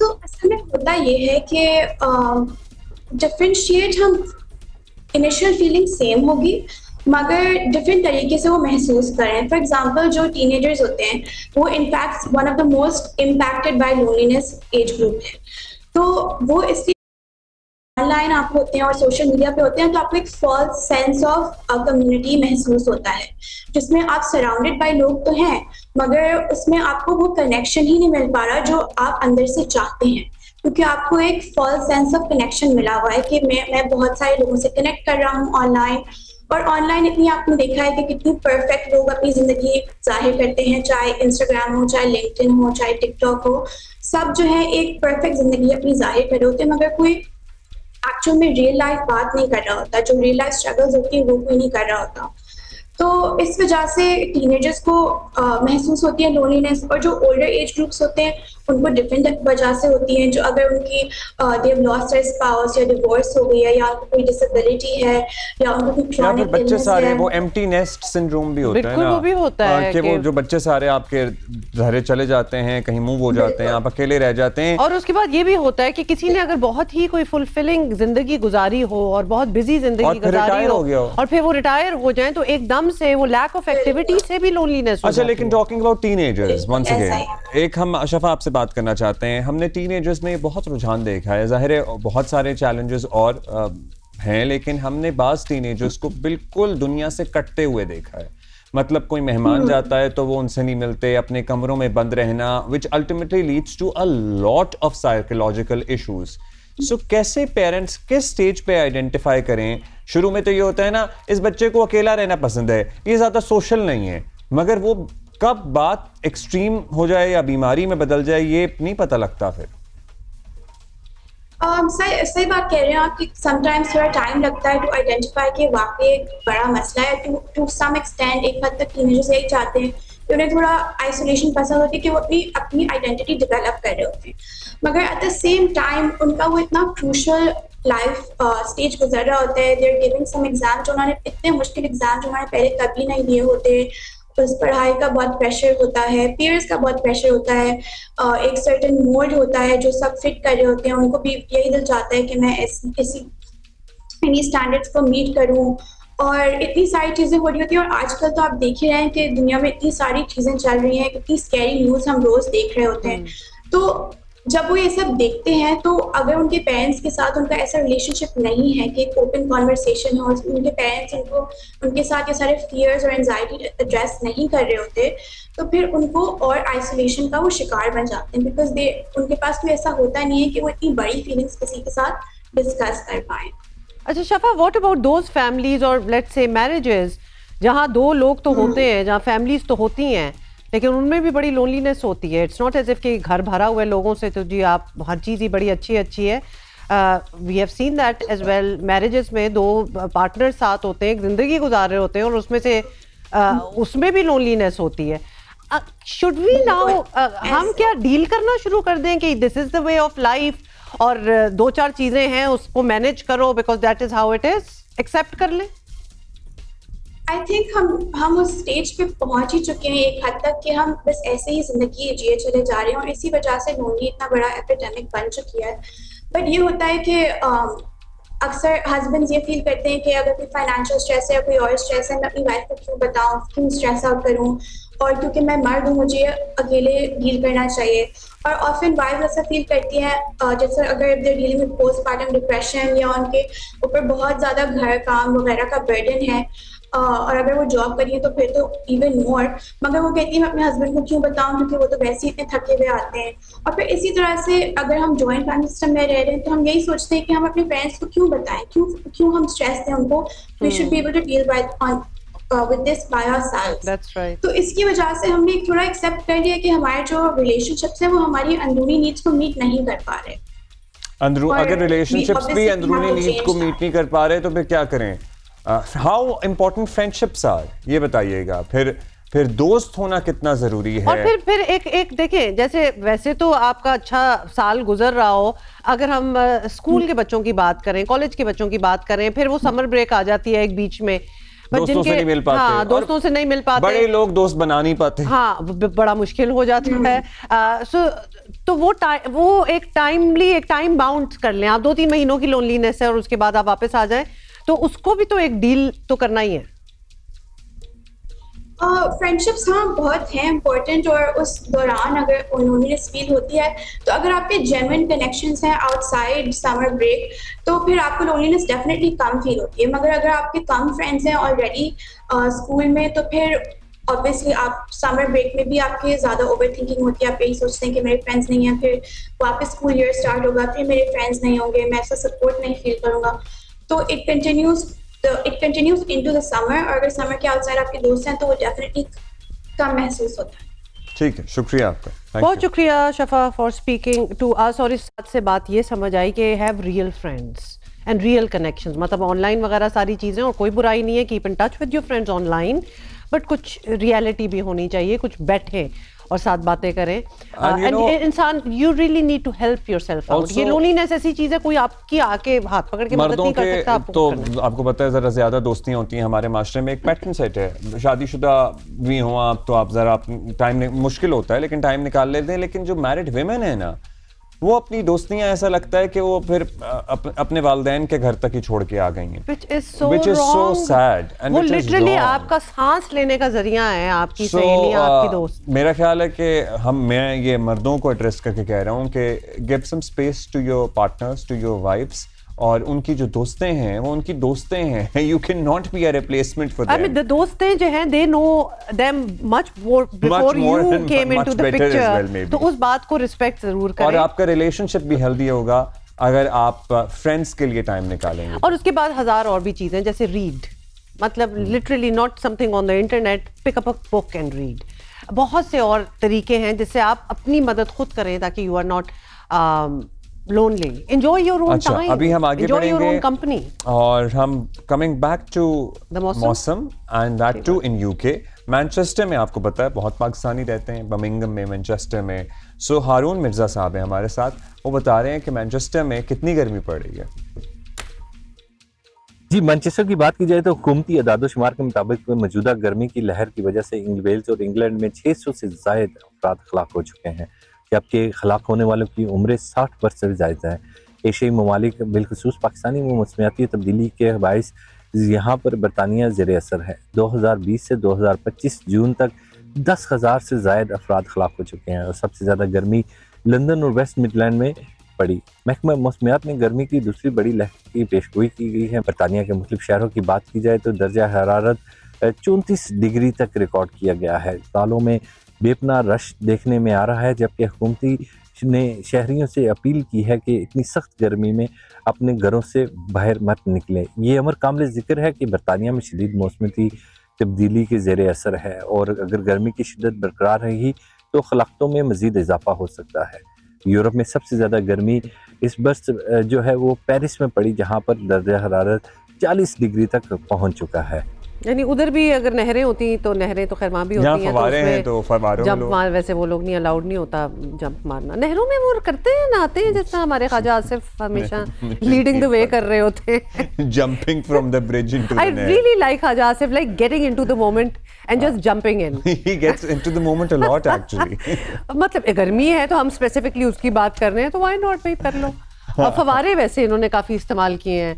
तो असल में होता ये है कि डिफरेंशिएट हम इनिशियल फीलिंग सेम होगी मगर डिफरेंट तरीके से वो महसूस करें। फॉर एग्जांपल जो टीनेजर्स होते हैं वो in fact one of the most impacted by loneliness age group है। तो वो इसलिए ऑनलाइन आप होते हैं और सोशल मीडिया पे होते हैं तो आपको एक फॉल्स सेंस ऑफ कम्युनिटी महसूस होता है, जिसमें आप सराउंडेड बाय लोग तो हैं मगर उसमें आपको वो कनेक्शन ही नहीं मिल पा रहा जो आप अंदर से चाहते हैं, क्योंकि आपको एक फॉल्स सेंस ऑफ कनेक्शन मिला हुआ है कि मैं बहुत सारे लोगों से कनेक्ट कर रहा हूँ ऑनलाइन। और ऑनलाइन इतनी आपने देखा है कि कितनी परफेक्ट लोग अपनी जिंदगी जाहिर करते हैं, चाहे इंस्टाग्राम हो, चाहे लिंक्डइन हो, चाहे टिकटॉक हो, सब जो है एक परफेक्ट जिंदगी अपनी जाहिर कर रहे होते हैं मगर कोई एक्चुअल में रियल लाइफ बात नहीं कर रहा होता, जो रियल लाइफ स्ट्रगल्स होती है वो कोई नहीं कर रहा होता। तो इस वजह से टीनेजर्स को महसूस होती है लोनलीनेस। और जो ओल्डर एज ग्रुप्स होते हैं उनको डिफरेंट वजह से होती हैं, जो अगर उनकी they have lost their spouse या डिवोर्स हो गई है या कोई डिसेबिलिटी है या उनको कोई क्रॉनिक इलनेस है। बच्चे सारे वो एम्प्टी नेस्ट सिंड्रोम भी होता है ना, वो भी होता है कि वो जो बच्चे सारे आपके घरे चले जाते हैं, कहीं मूव हो जाते हैं, आप अकेले रह जाते हैं। और उसके बाद ये भी होता है कि किसी ने अगर बहुत ही कोई फुलफिलिंग जिंदगी गुजारी हो और बहुत बिजी जिंदगी गुजारी हो और फिर वो रिटायर हो जाए तो एकदम से वो लैक ऑफ एक्टिविटी से भी लोनलीनेस हो। अच्छा, लेकिन talking about teenagers once again, एक हम शफा आपसे बात करना चाहते हैं। हमने टीनेजर्स में बहुत रुझान देखा है, जाहिर है बहुत सारे चैलेंजेस और हैं, लेकिन हमने बाज़ टीनेजर्स को बिल्कुल दुनिया से कटते हुए देखा है। मतलब कोई मेहमान जाता है तो वो उनसे नहीं मिलते, अपने कमरों में बंद रहना, which ultimately leads to a lot of psychological issues. So कैसे पेरेंट्स किस स्टेज पे आइडेंटिफाई करें? शुरू में तो ये होता है ना, इस बच्चे को अकेला रहना पसंद है, ये ज्यादा सोशल नहीं है, मगर वो कब बात एक्सट्रीम हो जाए या बीमारी में बदल जाए ये नहीं पता लगता। फिर सही बात कह रहे हैं आप कि समटाइम्स थोड़ा टाइम लगता है टू आइडेंटिफाई कि वाकई एक बड़ा मसला है। टू सम एक्सटेंड एक हद तक टीनेजर्स यही चाहते हैं कि उन्हें थोड़ा आइसोलेशन पसंद होती है कि वो अपनी आइडेंटिटी डेवलप कर रहे होते हैं, मगर एट द सेम टाइम उनका वो इतना क्रूशल लाइफ स्टेज गुजर रहा होता है। देयर गिविंग सम एग्जाम जो उन्होंने इतने मुश्किल एग्जाम जो उन्होंने पहले कभी नहीं दिए होते, उस पढ़ाई का बहुत प्रेशर होता है, पीयर्स का बहुत प्रेशर होता है, एक सर्टेन मोड होता है जो सब फिट कर रहे होते हैं, उनको भी यही दिल चाहता है कि मैं इन्हीं स्टैंडर्ड्स को मीट करूं। और इतनी सारी चीज़ें हो रही होती हैं और आजकल तो आप देख ही रहे हैं कि दुनिया में इतनी सारी चीज़ें चल रही हैं, कितनी स्कैरी न्यूज़ हम रोज़ देख रहे होते हैं। तो जब वो ये सब देखते हैं तो अगर उनके पेरेंट्स के साथ उनका ऐसा रिलेशनशिप नहीं है कि एक ओपन कॉन्वर्सेशन हो, उनके पेरेंट्स उनको उनके साथ ये सारे फियर्स और एंजाइटी एड्रेस नहीं कर रहे होते, तो फिर उनको और आइसोलेशन का वो शिकार बन जाते हैं, बिकॉज उनके पास कोई ऐसा होता नहीं है कि वो इतनी बड़ी फीलिंग्स किसी के साथ डिस्कस कर पाए। अच्छा शफा, व्हाट अबाउट दोज फैमिलीज और लेट्स से मैरिजेस जहाँ दो लोग तो होते हैं, जहाँ फैमिलीज तो होती हैं, लेकिन उनमें भी बड़ी लोनलीनेस होती है। इट्स नॉट एज इफ कि घर भरा हुआ है लोगों से तो जी आप हर चीज़ ही बड़ी अच्छी है। We have seen that as well. Marriages में दो पार्टनर साथ होते हैं, एक जिंदगी गुजार रहे होते हैं और उसमें से उसमें भी लोनलीनेस होती है। शुड वी नाउ हम क्या डील करना शुरू कर दें कि this is the way of life और दो चार चीजें हैं उसको मैनेज करो because that is how it is, accept कर लें? आई थिंक हम उस स्टेज पे पहुंच ही चुके हैं एक हद तक कि हम बस ऐसे ही जिंदगी जिए चले जा रहे हैं और इसी वजह से लोनली इतना बड़ा एपिडेमिक बन चुकी है। बट ये होता है कि अक्सर हस्बैंड्स ये फील करते हैं कि अगर कोई फाइनेंशियल स्ट्रेस है या कोई और स्ट्रेस है, मैं अपनी वाइफ को क्यों बताऊं, क्यों स्ट्रेस आउट करूं, और क्योंकि मैं मर्द हूँ मुझे अकेले डील करना चाहिए। और ऑफन वाइफ ऐसा फील करती है जैसे अगर दे डीलिंग विद पोस्टपार्टम डिप्रेशन या उनके ऊपर बहुत ज़्यादा घर काम वगैरह का बर्डन है, और अगर वो जॉब करिए तो फिर तो इवन मोर। मगर वो कहती है मैं अपने हस्बैंड को क्यों बताऊं क्योंकि वो तो वैसे ही इतने थके हुए आते हैं। और फिर इसी तरह से अगर हम जॉइंट फैमिली सिस्टम में रह रहे हैं तो हम यही सोचते हैं कि हम अपने पेरेंट्स को क्यों बताएं, क्यों हम स्ट्रेस दें उनको। We should be able to deal with this by ourselves. That's right. तो इसकी वजह से हमने थोड़ा एक्सेप्ट कर लिया कि हमारे जो रिलेशनशिप्स हैं वो हमारी अंदरूनी नीड्स को मीट नहीं कर पा रहे। अगर रिलेशनशिप्स भी अंदरूनी नीड को मीट नहीं कर पा रहे तो फिर क्या करें? हाउ इम्पोर्टेंट फ्रेंडशिप्स आर, ये बताइएगा। फिर दोस्त होना कितना जरूरी है? और फिर एक देखें, जैसे वैसे तो आपका अच्छा साल गुजर रहा हो, अगर हम स्कूल के बच्चों की बात करें, कॉलेज के बच्चों की बात करें, फिर वो समर ब्रेक आ जाती है एक बीच में, दोस्तों से नहीं मिल पाते। हाँ, दोस्तों से नहीं मिल पाते, बड़े लोग दोस्त बना नहीं पाते। हाँ, बड़ा मुश्किल हो जाता है। तो वो एक टाइम बाउंड कर लें आप। 2-3 महीनों की लोनलीनेस है और उसके बाद आप वापस आ जाएं, तो उसको भी तो एक डील तो करना ही है। फ्रेंडशिप्स हाँ बहुत हैं इम्पोर्टेंट, और उस दौरान अगर लोनलीनेस फील होती है तो अगर आपके जेन्युइन कनेक्शंस हैं आउटसाइड समर ब्रेक तो फिर आपको लोनलीनेस डेफिनेटली कम फील होती है। मगर अगर आपके कम फ्रेंड्स हैं ऑलरेडी स्कूल में तो फिर ऑब्वियसली आप समर ब्रेक में भी आपके ज़्यादा ओवर थिंकिंग होती है। आप यही सोचते हैं कि मेरे फ्रेंड्स नहीं हैं, फिर वापस स्कूल ईयर स्टार्ट होगा, फिर मेरे फ्रेंड्स नहीं होंगे, मैं ऐसा सपोर्ट नहीं फील करूँगा। तो it continues into the summer, और अगर समर के आउटसाइड आपके दोस्त हैं तो वो डेफिनेटली कम महसूस होता है। ठीक है, शुक्रिया आपका, बहुत शुक्रिया शफा फॉर स्पीकिंग टू अस। और इस बात से बात ये समझ आई कि have real friends and real connections, मतलब ऑनलाइन वगैरह सारी चीज़ें, और कोई बुराई नहीं है, keep in touch with your friends online, but कुछ रियलिटी भी होनी चाहिए, कुछ बैठे और साथ बातें करें। इंसान you really need to help yourself out. ये लोनलीनेस ऐसी चीज है, कोई आपकी आके हाथ पकड़ के मदद नहीं कर सकता। तो आपको पता है जरा ज्यादा दोस्तियां होती हैं हमारे माशरे में। एक पैटर्न सेट है, शादीशुदा भी हो आप तो आप जरा टाइम मुश्किल होता है लेकिन टाइम निकाल लेते हैं। लेकिन जो मैरिड विमेन है ना, वो अपनी दोस्तियां ऐसा लगता है कि वो फिर अपने वालिदैन के घर तक ही छोड़ के आ गई हैं, which is so sad and वो लिटरली आपका सांस लेने का जरिया है, आपकी सहेलियां, आपकी दोस्त। मेरा ख्याल है कि मैं ये मर्दों को एड्रेस करके कह रहा हूँ कि give some space to your partners, to your wifes, और उनकी जो दोस्तें हैं वो उनकी दोस्तें हैं। You can not be a replacement for them. I mean, the दोस्तें जो हैं they know them much more before you came into the picture, तो उस बात को रिस्पेक्ट जरूर करें। और आपका रिलेशनशिप भी हेल्दी होगा अगर आप फ्रेंड्स के लिए टाइम निकालेंगे। और उसके बाद हजार और भी चीजें, जैसे रीड, मतलब literally not something on the internet, pick up a book and read. बहुत से और तरीके हैं जिससे आप अपनी मदद खुद करें ताकि you are not lonely. Enjoy your own time. अभी हम आगे Enjoy your own बढ़ेंगे company. और हम coming back to मौसम and that too in UK. Manchester में आपको पता है बहुत पाकिस्तानी रहते हैं, बर्मिंघम में, मैनचेस्टर में। सो हारून मिर्जा साहब हैं हमारे साथ, वो बता रहे हैं कि मैनचेस्टर में कितनी गर्मी पड़ रही है। जी, मैनचेस्टर की बात की जाए तो हुकूमती अदाद-ओ-शुमार के मुताबिक मौजूदा गर्मी की लहर की वजह से वेल्स और इंग्लैंड में 600 से जायद अफराद हलाक हो चुके हैं, जबकि हलाक होने वालों की उम्र 60 वर्ष से ज़्यादा है। एशियाई ममालिक बिलखुसूस पाकिस्तानी में मौसमियाती तब्दीली के बाइस यहाँ पर बरतानिया ज़ेर असर है। 2020 से 2025 जून तक 10,000 से ज़ायद अफराद हलाक हो चुके हैं और सबसे ज़्यादा गर्मी लंदन और वेस्ट मिडलैंड में पड़ी। महकमा मौसमियात में गर्मी की दूसरी बड़ी लहर की पेशगोई की गई है। बरतानिया के मुख्तलिफ शहरों की बात की जाए तो दर्जा हरारत 34 डिग्री तक रिकॉर्ड किया गया है। सालों में बेपना रश देखने में आ रहा है, जबकि हुकूमती ने शहरियों से अपील की है कि इतनी सख्त गर्मी में अपने घरों से बाहर मत निकलें। ये अमर काबिल जिक्र है कि बरतानिया में शदीद मौसमी तब्दीली के ज़ेर असर है और अगर गर्मी की शिद्दत बरकरार रही तो खलाक़तों में मज़ीद इजाफा हो सकता है। यूरोप में सबसे ज़्यादा गर्मी इस बरस जो है वो पेरिस में पड़ी, जहाँ पर दर्जा हरारत 40 डिग्री तक पहुँच चुका है। यानी उधर भी अगर नहरें होती तो नहरें तो खैर वहाँ भी होती हैं तो उसमें जंप मार, वैसे वो लोग नहीं, अलाउड नहीं होता जंप मारना नहरों में। वो करते हैं, नहाते हैं, जैसा हमारे ख्वाजा आसिफ हमेशा लीडिंग द वे कर रहे होते हैं। Jumping from the bridge into the I really like Khawaja Asif, like getting into the moment and just jumping in. He gets into the moment a lot actually. मतलब गर्मी है तो हम स्पेसिफिकली उसकी बात कर रहे हैं तो व्हाई नॉट भाई कर लो। और फवारे वैसे इन्होंने काफ़ी इस्तेमाल किए हैं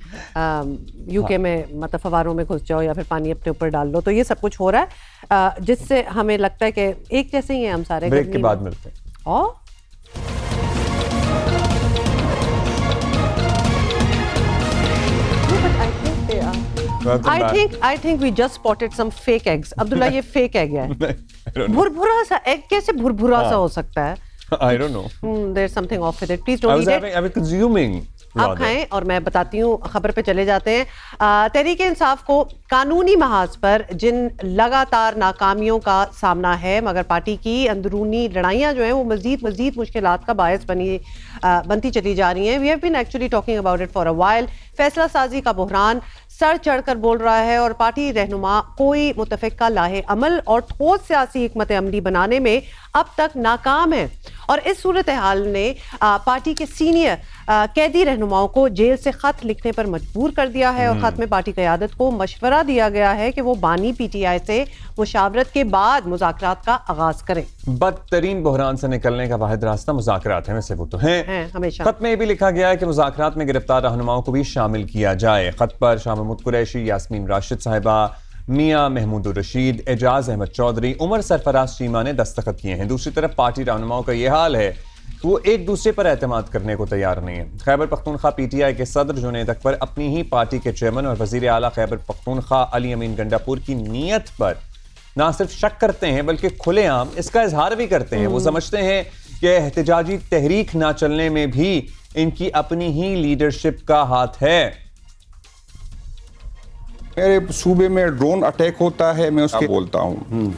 यूके में, मतलब फवारों में घुस जाओ या फिर पानी अपने ऊपर डाल लो, तो ये सब कुछ हो रहा है जिससे हमें लगता है कि एक जैसे ही हैं हम सारे। ब्रेक के बाद मिलते हैं। और I think we just spotted some fake eggs. Abdullah ये फेक एग है। भुरभुरा सा एग कैसे भुरभुरा सा हो सकता है? I don't know. There's something off with it. Please don't eat it. I was consuming. आप खाएं और मैं बताती हूँ। खबर पे चले जाते हैं। तहरीक इंसाफ को कानूनी महाज पर जिन लगातार नाकामियों का सामना है, मगर पार्टी की अंदरूनी लड़ाइयाँ जो हैं वो मजीद मुश्किलात का बायस बनती चली जा रही हैं। We have been actually talking about it for a while. फैसला साजी का बहरान सर चढ़कर बोल रहा है और पार्टी रहनुमा कोई मुतफ़िका लाहे अमल और ठोस सियासी हिकमत अमली बनाने में अब तक नाकाम है। और इस सूरत हाल ने पार्टी के सीनियर कैदी रहनुमाओं को जेल से खत लिखने पर मजबूर कर दिया है और खत में पार्टी क़यादत को मशवरा दिया गया है कि वो बानी PTI से मुशावरत के बाद मुज़ाकरात का आगाज करें। बदतरीन बहरान से निकलने का वाहिद रास्ता मुज़ाकरात है, वैसे वो तो हैं हमेशा। खत में भी लिखा गया है कि मुज़ाकरात में गिरफ्तार रहनुमाओं को भी शामिल किया जाए। खत पर शाह महमूद कुरैशी, यास्मीन राशिद साहिबा, मियां महमूद रशीद, एजाज अहमद चौधरी, उमर सरफराज चीमा ने दस्तखत किए हैं। दूसरी तरफ पार्टी रहनुमाओं का यह हाल है वो एक दूसरे पर एतमाद करने को तैयार नहीं है। खैबर पख्तूनख्वा PTI के सदर जुनैद अकबर अपनी ही पार्टी के चेयरमैन और वजीर आला खैबर पख्तूनख्वा अली अमीन गंडापुर की नीयत पर ना सिर्फ शक करते हैं बल्कि खुलेआम इसका इजहार भी करते हैं। वो समझते हैं कि एहतजाजी तहरीक ना चलने में भी इनकी अपनी ही लीडरशिप का हाथ है। मेरे सूबे में ड्रोन अटैक होता है, मैं उसके बोलता हूँ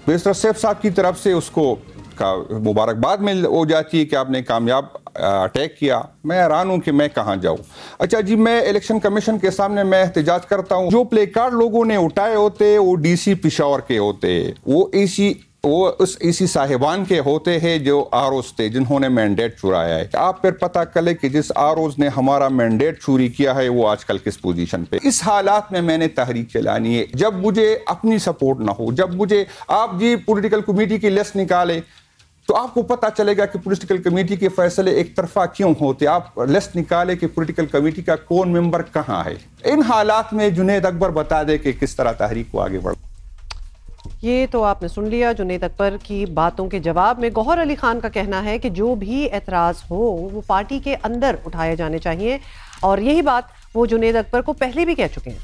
बेशर सैफ साहब की तरफ से उसको का मुबारकबाद मिल हो जाती है कि आपने कामयाब अटैक किया। मैं हैरान हूँ कि मैं कहाँ जाऊँ। अच्छा जी, मैं इलेक्शन कमीशन के सामने मैं एहतजाज करता हूँ। जो प्ले कार्ड लोगों ने उठाए होते वो DC पिशावर के होते, वो उस इसी साहिबान के होते हैं जो आरोज थे जिन्होंने मैंडेट चुराया है। आप फिर पता करें कि जिस आरोज ने हमारा मैंडेट चोरी किया है वो आजकल किस पोजीशन पे। इस हालात में मैंने तहरीक चलानी है जब मुझे अपनी सपोर्ट ना हो, जब मुझे आप जी पॉलिटिकल कमेटी की लिस्ट निकाले तो आपको पता चलेगा कि पॉलिटिकल कमेटी के फैसले एक तरफा क्यों होते। आप लिस्ट निकाले कि पॉलिटिकल कमेटी का कौन मेंबर कहाँ है। इन हालात में जुनैद अकबर बता दे कि किस तरह तहरीक को आगे बढ़। ये तो आपने सुन लिया जुनैद अकबर की बातों के जवाब में। गौहर अली खान का कहना है कि जो भी एतराज़ हो वो पार्टी के अंदर उठाए जाने चाहिए और यही बात वो जुनैद अकबर को पहले भी कह चुके हैं।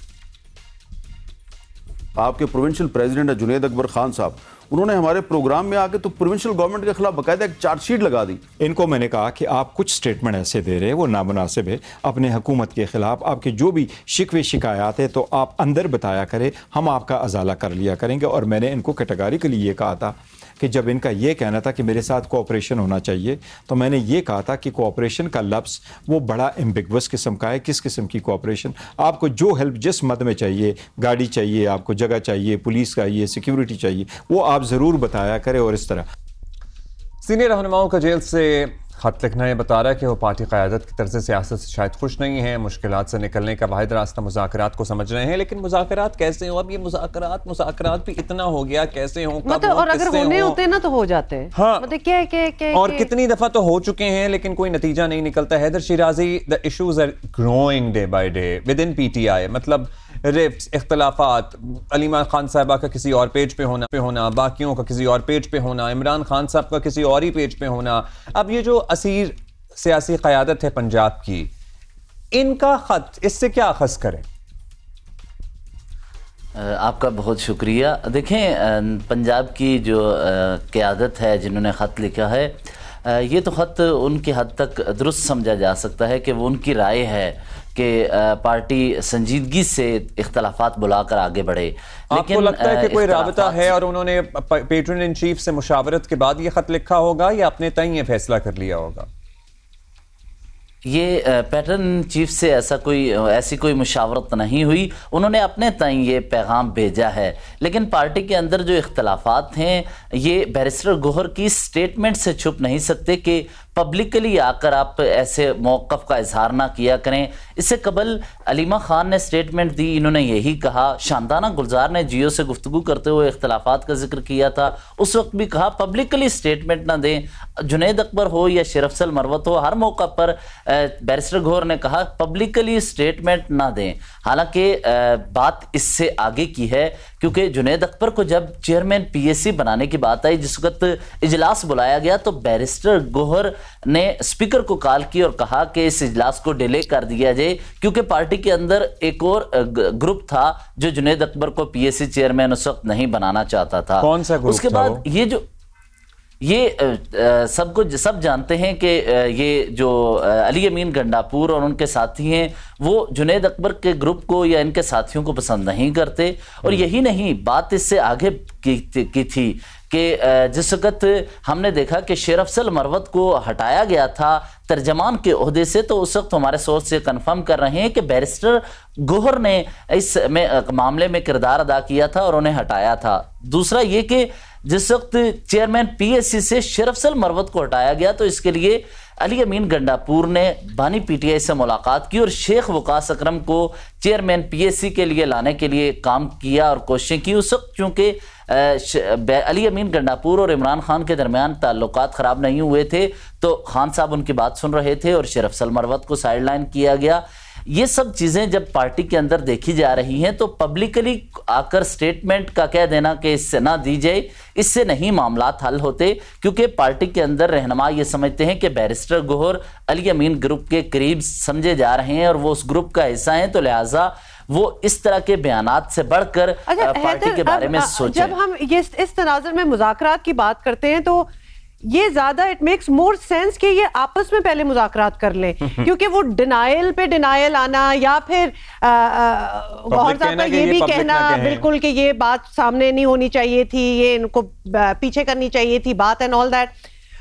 आपके प्रोविंशियल प्रेसिडेंट है जुनैद अकबर खान साहब, उन्होंने हमारे प्रोग्राम में आके तो प्रोविंशियल गवर्नमेंट के खिलाफ बकायदा एक चार्जशीट लगा दी। इनको मैंने कहा कि आप कुछ स्टेटमेंट ऐसे दे रहे हैं वो नामुनासिब है। अपने हुकूमत के खिलाफ आपके जो भी शिकवे शिकायत है तो आप अंदर बताया करें, हम आपका अजाला कर लिया करेंगे। और मैंने इनको कैटेगोरिकली ये कहा था कि जब इनका ये कहना था कि मेरे साथ कोऑपरेशन होना चाहिए तो मैंने ये कहा था कि कोऑपरेशन का लफ्ज़ वो बड़ा एम्बिगुअस किस्म का है। किस किस्म की कोऑपरेशन? आपको जो हेल्प जिस मद में चाहिए, गाड़ी चाहिए, आपको जगह चाहिए, पुलिस चाहिए, सिक्योरिटी चाहिए, वो आप ज़रूर बताया करें। और इस तरह सीनियर रहनुमाओं का जेल से खत लिखना ये बता रहा है कि वो पार्टी क़यादत की तर्ज़ सियासत से शायद खुश नहीं है। मुश्किलात से निकलने का वाहिद रास्ता मुज़ाकरात को समझ रहे हैं, लेकिन मुज़ाकरात कैसे हो? अब ये मुज़ाकरात भी इतना हो गया, कैसे हो, मतलब और अगर होने होते ना तो हो जाते हैं। हाँ, मतलब क्या और कितनी दफ़ा तो हो चुके हैं लेकिन कोई नतीजा नहीं निकलता। Haider Shirazi, the issues are growing day by day within PTI। मतलब रिफ्ट्स, इख्तलाफात, अलीमा खान साहबा का किसी और पेज पे होना, बाकियों का किसी और पेज पे होना, इमरान खान साहब का किसी और ही पेज पे होना। अब ये जो असीर सियासी क़यादत है पंजाब की, इनका खत, इससे क्या अखज़ करें? आपका बहुत शुक्रिया। देखें, पंजाब की जो क़यादत है जिन्होंने ख़त लिखा है, ये तो ख़त उनकी हद तक दुरुस्त समझा जा सकता है कि वो उनकी राय है कि पार्टी संजीदगी से इख्तलाफात बुलाकर आगे बढ़े। आपको लगता है कि कोई राबता है और उन्होंने पेट्रन इन चीफ से मुशावरत के बाद ये ख़त लिखा होगा या अपने तय ये फैसला कर लिया होगा? ये पैटर्न चीफ से ऐसी कोई मुशावरत नहीं हुई, उन्होंने अपने तय ये पैगाम भेजा है। लेकिन पार्टी के अंदर जो इख्तलाफात हैं, ये बैरिस्टर गोहर की स्टेटमेंट से छुप नहीं सकते कि पब्लिकली आकर आप ऐसे मौक़िफ़ का इजहार ना किया करें। इससे कबल अलीमा खान ने स्टेटमेंट दी, इन्होंने यही कहा। शांताना गुलजार ने जियो से गुफ्तगू करते हुए इख्तलाफात का जिक्र किया था, उस वक्त भी कहा पब्लिकली स्टेटमेंट ना दें। जुनैद अकबर हो या शरफसल मरवत हो, हर मौका पर बैरिस्टर गोहर ने कहा पब्लिकली स्टेटमेंट ना दें। हालांकि बात इससे आगे की है, क्योंकि जुनैद अकबर को जब चेयरमैन पीएससी बनाने की बात आई, जिस वक्त इजलास बुलाया गया, तो बैरिस्टर गोहर ने स्पीकर को कॉल की और कहा कि इस इजलास को डिले कर दिया जाए, क्योंकि पार्टी के अंदर एक और ग्रुप था जो जुनैद अकबर को पीएससी चेयरमैन उस वक्त नहीं बनाना चाहता था। कौन सा ग्रुप? उसके बाद सब जानते हैं कि ये जो अली अमीन गंडापुर और उनके साथी हैं, वो जुनैद अकबर के ग्रुप को या इनके साथियों को पसंद नहीं करते। और यही नहीं, बात इससे आगे की थी कि जिस वक्त हमने देखा कि शरफसल मरवत को हटाया गया था तर्जमान के ओहदे से, तो उस वक्त हमारे सोर्स से कंफर्म कर रहे हैं कि बैरिस्टर गोहर ने इस मामले में किरदार अदा किया था और उन्हें हटाया था। दूसरा ये कि जिस वक्त चेयरमैन पीएससी से शरफसल मरवत को हटाया गया, तो इसके लिए अली अमीन गंडापुर ने बानी पीटीआई से मुलाकात की और शेख वकास अकरम को चेयरमैन पीएससी के लिए लाने के लिए काम किया और कोशिशें की। उस वक्त चूंकि अली अमीन गंडापुर और इमरान खान के दरमियान ताल्लुकात ख़राब नहीं हुए थे, तो खान साहब उनकी बात सुन रहे थे और शरफसल मरवत को साइडलाइन किया गया। ये सब चीज़ें जब पार्टी के अंदर देखी जा रही हैं, तो पब्लिकली आकर स्टेटमेंट का कह देना कि इससे ना दी जाए, इससे नहीं मामलात हल होते। क्योंकि पार्टी के अंदर रहनुमा ये समझते हैं कि बैरिस्टर गोहर अली अमीन ग्रुप के करीब समझे जा रहे हैं और वो उस ग्रुप का हिस्सा हैं, तो लिहाजा वो इस तरह के बयानात से बढ़कर पार्टी के बारे में सोचें। जब हम ये इस तनाज़ुर में मुज़ाकरात की बात करते हैं, तो ये ज्यादा इट मेक्स मोर सेंस कि ये आपस में पहले मुज़ाकरात कर लें, क्योंकि वो डिनायल पे डिनायल आना या फिर गौहर साहब का ये भी कहना बिल्कुल कि ये बात सामने नहीं होनी चाहिए थी, ये इनको पीछे करनी चाहिए थी बात एंड ऑल दैट,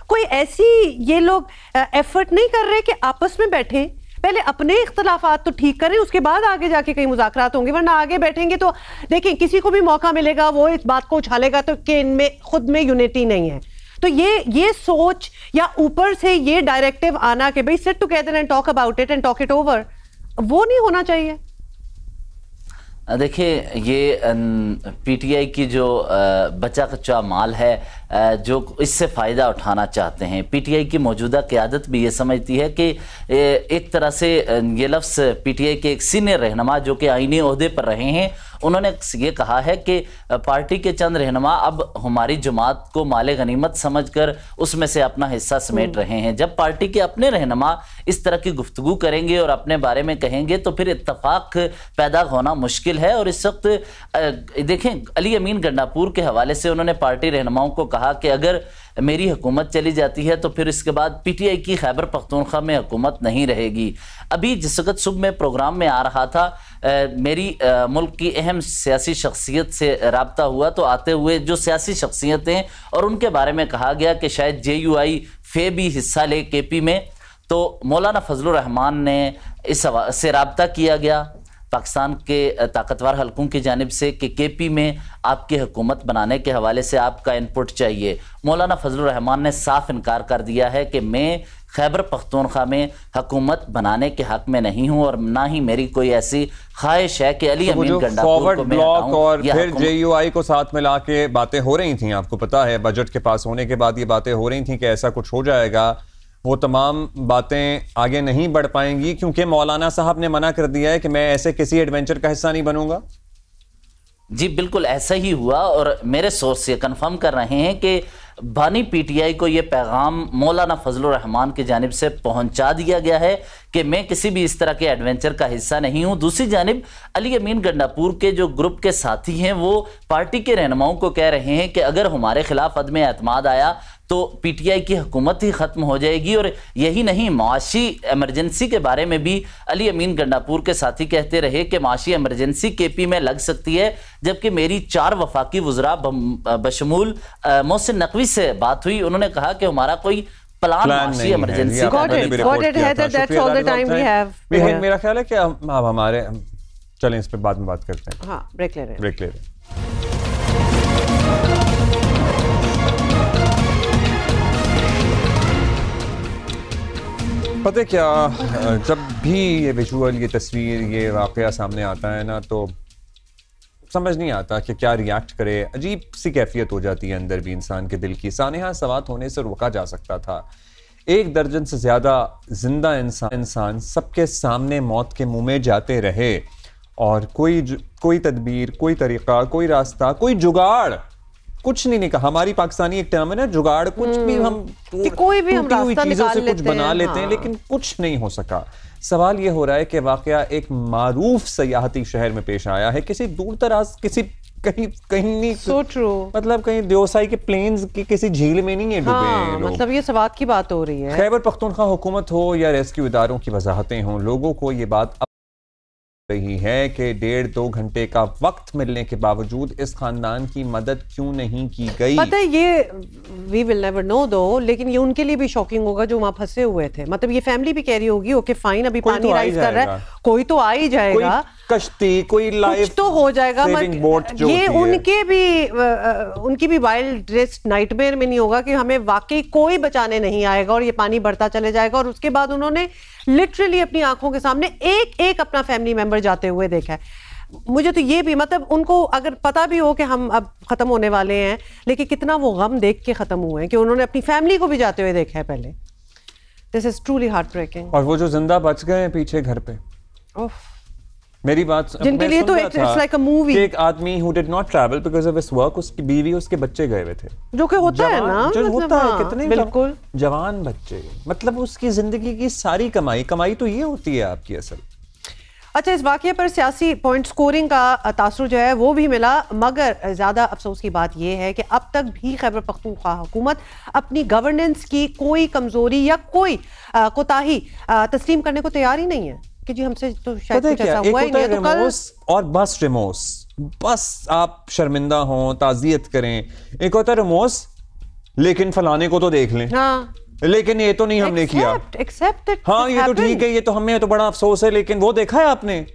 कोई ऐसी ये लोग एफर्ट नहीं कर रहे कि आपस में बैठे, पहले अपने इख्तलाफात तो ठीक करें, उसके बाद आगे जाके कई मुज़ाकरात होंगे। वरना आगे बैठेंगे तो देखें किसी को भी मौका मिलेगा वो इस बात को उछालेगा तो कि इनमें खुद में यूनिटी नहीं है। तो ये सोच या ऊपर से ये डायरेक्टिव आना कि भाई sit together and talk about it and talk it over, वो नहीं होना चाहिए। देखिए, ये पीटीआई की जो बचा कच्चा माल है, जो इससे फ़ायदा उठाना चाहते हैं, पीटीआई की मौजूदा क़यादत भी ये समझती है कि एक तरह से ये लफ्ज़ पीटीआई के एक सीनियर रहनुमा जो कि आईनी ओहदे पर रहे हैं, उन्होंने ये कहा है कि पार्टी के चंद रहनुमा अब हमारी जमात को माले गनीमत समझकर उसमें से अपना हिस्सा समेट रहे हैं। जब पार्टी के अपने रहनुमा इस तरह की गुफ्तगू करेंगे और अपने बारे में कहेंगे तो फिर इत्तफाक पैदा होना मुश्किल है। और इस वक्त देखें, अली अमीन गंडापुर के हवाले से उन्होंने पार्टी रहनुमाओं को कहा कि अगर मेरी हुकूमत चली जाती है तो फिर इसके बाद पीटीआई की खैबर पख्तूनख्वा में हुकूमत नहीं रहेगी। अभी जिस वक्त सुबह में प्रोग्राम में आ रहा था, मेरी मुल्क की अहम सियासी शख्सियत से रब्ता हुआ, तो आते हुए जो सियासी शख्सियतें और उनके बारे में कहा गया कि शायद JUI फे भी हिस्सा ले KP में, तो मौलाना फजलुर रहमान ने इस से रब्ता किया गया पाकिस्तान के ताकतवर हलकों की जानिब से कि KP में आपकी हुकूमत बनाने के हवाले से आपका इनपुट चाहिए। मौलाना फजलुर रहमान ने साफ इनकार कर दिया है कि मैं खैबर पख्तूनख्वा में हुकूमत बनाने के हक में नहीं हूं और ना ही मेरी कोई ऐसी ख्वाहिश है कि अली अमीन गंडापुर को मैं हटाऊं। और फिर JUI को साथ मिला के बातें हो रही थी, आपको पता है बजट के पास होने के बाद ये बातें हो रही थी कि ऐसा कुछ हो जाएगा। वो तमाम बातें आगे नहीं बढ़ पाएंगी क्योंकि मौलाना साहब ने मना कर दिया है कि मैं ऐसे किसी एडवेंचर का हिस्सा नहीं बनूंगा। जी बिल्कुल ऐसा ही हुआ और मेरे सोर्स ये कंफर्म कर रहे हैं कि बानी पीटीआई को यह पैगाम मौलाना फजलुर रहमान की जानिब से पहुंचा दिया गया है कि मैं किसी भी इस तरह के एडवेंचर का हिस्सा नहीं हूं। दूसरी जानिब अली अमीन गंडापुर के जो ग्रुप के साथी हैं वो पार्टी के रहनुमाओं को कह रहे हैं कि अगर हमारे खिलाफ अदम एतमाद आया तो पीटीआई की हुकूमत ही खत्म हो जाएगी। और यही नहीं, माशी इमरजेंसी के बारे में भी अली अमीन गंडापुर के साथी कहते रहे कि माशी इमरजेंसी केपी में लग सकती है, जबकि मेरी 4 वफाकी वुज़रा बशमूल मोहसिन नकवी से बात हुई। उन्होंने कहा कि हमारा कोई प्लान माशी इमरजेंसी मेरा ख्याल है कि अब हमारे चलें इस पे बाद में बात करते हैं। हाँ, ब्रेक ले रहे हैं। पता है क्या, जब भी ये विजुअल, ये तस्वीर, ये वाकया सामने आता है ना तो समझ नहीं आता कि क्या रिएक्ट करे। अजीब सी कैफियत हो जाती है अंदर भी इंसान के दिल की। सानेहा सवात होने से रोका जा सकता था। 1 दर्जन से ज्यादा जिंदा इंसान सबके सामने मौत के मुंह में जाते रहे और कोई तदबीर, कोई तरीका, कोई रास्ता, कोई जुगाड़ कुछ नहीं निकला। हमारी पाकिस्तानी एक टर्म है ना, जुगाड़, कुछ भी हम कोई भी हम रास्ता चीजों से कुछ बना लेते हैं, लेकिन कुछ नहीं हो सका। सवाल ये हो रहा है कि वाकया एक मारूफ सयाहती शहर में पेश आया है, किसी दूर दराज, किसी कहीं नहीं, so true। मतलब कहीं देवसाई के प्लेन्स की किसी झील में नहीं है डूबे। हाँ, मतलब ये सवात की बात हो रही है। खैबर पख्तूनख्वा हुकूमत हो या रेस्क्यू इदारों की वजाहतें हों, लोगों को ये बात रही है कि 1.5-2 घंटे का वक्त मिलने के बावजूद इस खानदान की मदद क्यों नहीं की गई। पता है ये वी विल नेवर नो दो, लेकिन ये उनके लिए भी शॉकिंग होगा जो वहां फंसे हुए थे। मतलब ये फैमिली भी कह रही होगी ओके फाइन, अभी पानी राइज कर रहा है, कोई तो आ ही जाएगा, कोई कश्ती, कोई लाइफ तो हो जाएगा। ये उनकी भी वाइल्ड ड्रेस नाइटमेयर में नहीं होगा कि हमें वाकई कोई बचाने नहीं आएगा और ये पानी बढ़ता चले जाएगा। और उसके बाद उन्होंने लिटरली अपनी आंखों के सामने एक अपना फैमिली मेंबर जाते हुए देखा है। मुझे तो ये भी, मतलब उनको अगर पता भी हो कि हम अब खत्म होने वाले हैं, लेकिन कितना वो गम देख के खत्म हुए हैं कि उन्होंने अपनी फैमिली को भी जाते हुए देखा है पहले। This is truly heart breaking. और वो जो जिंदा बच गए हैं पीछे घर पे, मेरी बात जिनके लिए तो इट्स लाइक अ मूवी। एक आदमी who did not travel because of his work, उसकी बीवी, उसके बच्चे गए हुए थे, जो कि होता है ना, जो होता है, कितने बिल्कुल जवान बच्चे, मतलब उसकी जिंदगी की सारी कमाई तो ये होती है आपकी असल। अच्छा, इस वाकये पर सियासी पॉइंट स्कोरिंग का तासुर जो है वो भी मिला, मगर ज्यादा अफसोस की बात यह है कि अब तक भी खैबर पख्तूनख्वा हुकूमत अपनी गवर्नेंस की कोई कमजोरी या कोई कोताही तस्लीम करने को तैयार ही नहीं है कि जी हमसे तो शायद कुछ ऐसा हुआ ही नहीं है। तो कल और बस रिमोस, बस आप शर्मिंदा हों, ताज़ियत करें। एक होता है रिमोस, लेकिन फलाने को तो देख लें, हाँ, लेकिन ये तो नहीं हमने किया। हाँ, ये तो ठीक है, ये तो हमें तो बड़ा अफसोस है, लेकिन वो देखा है आपने,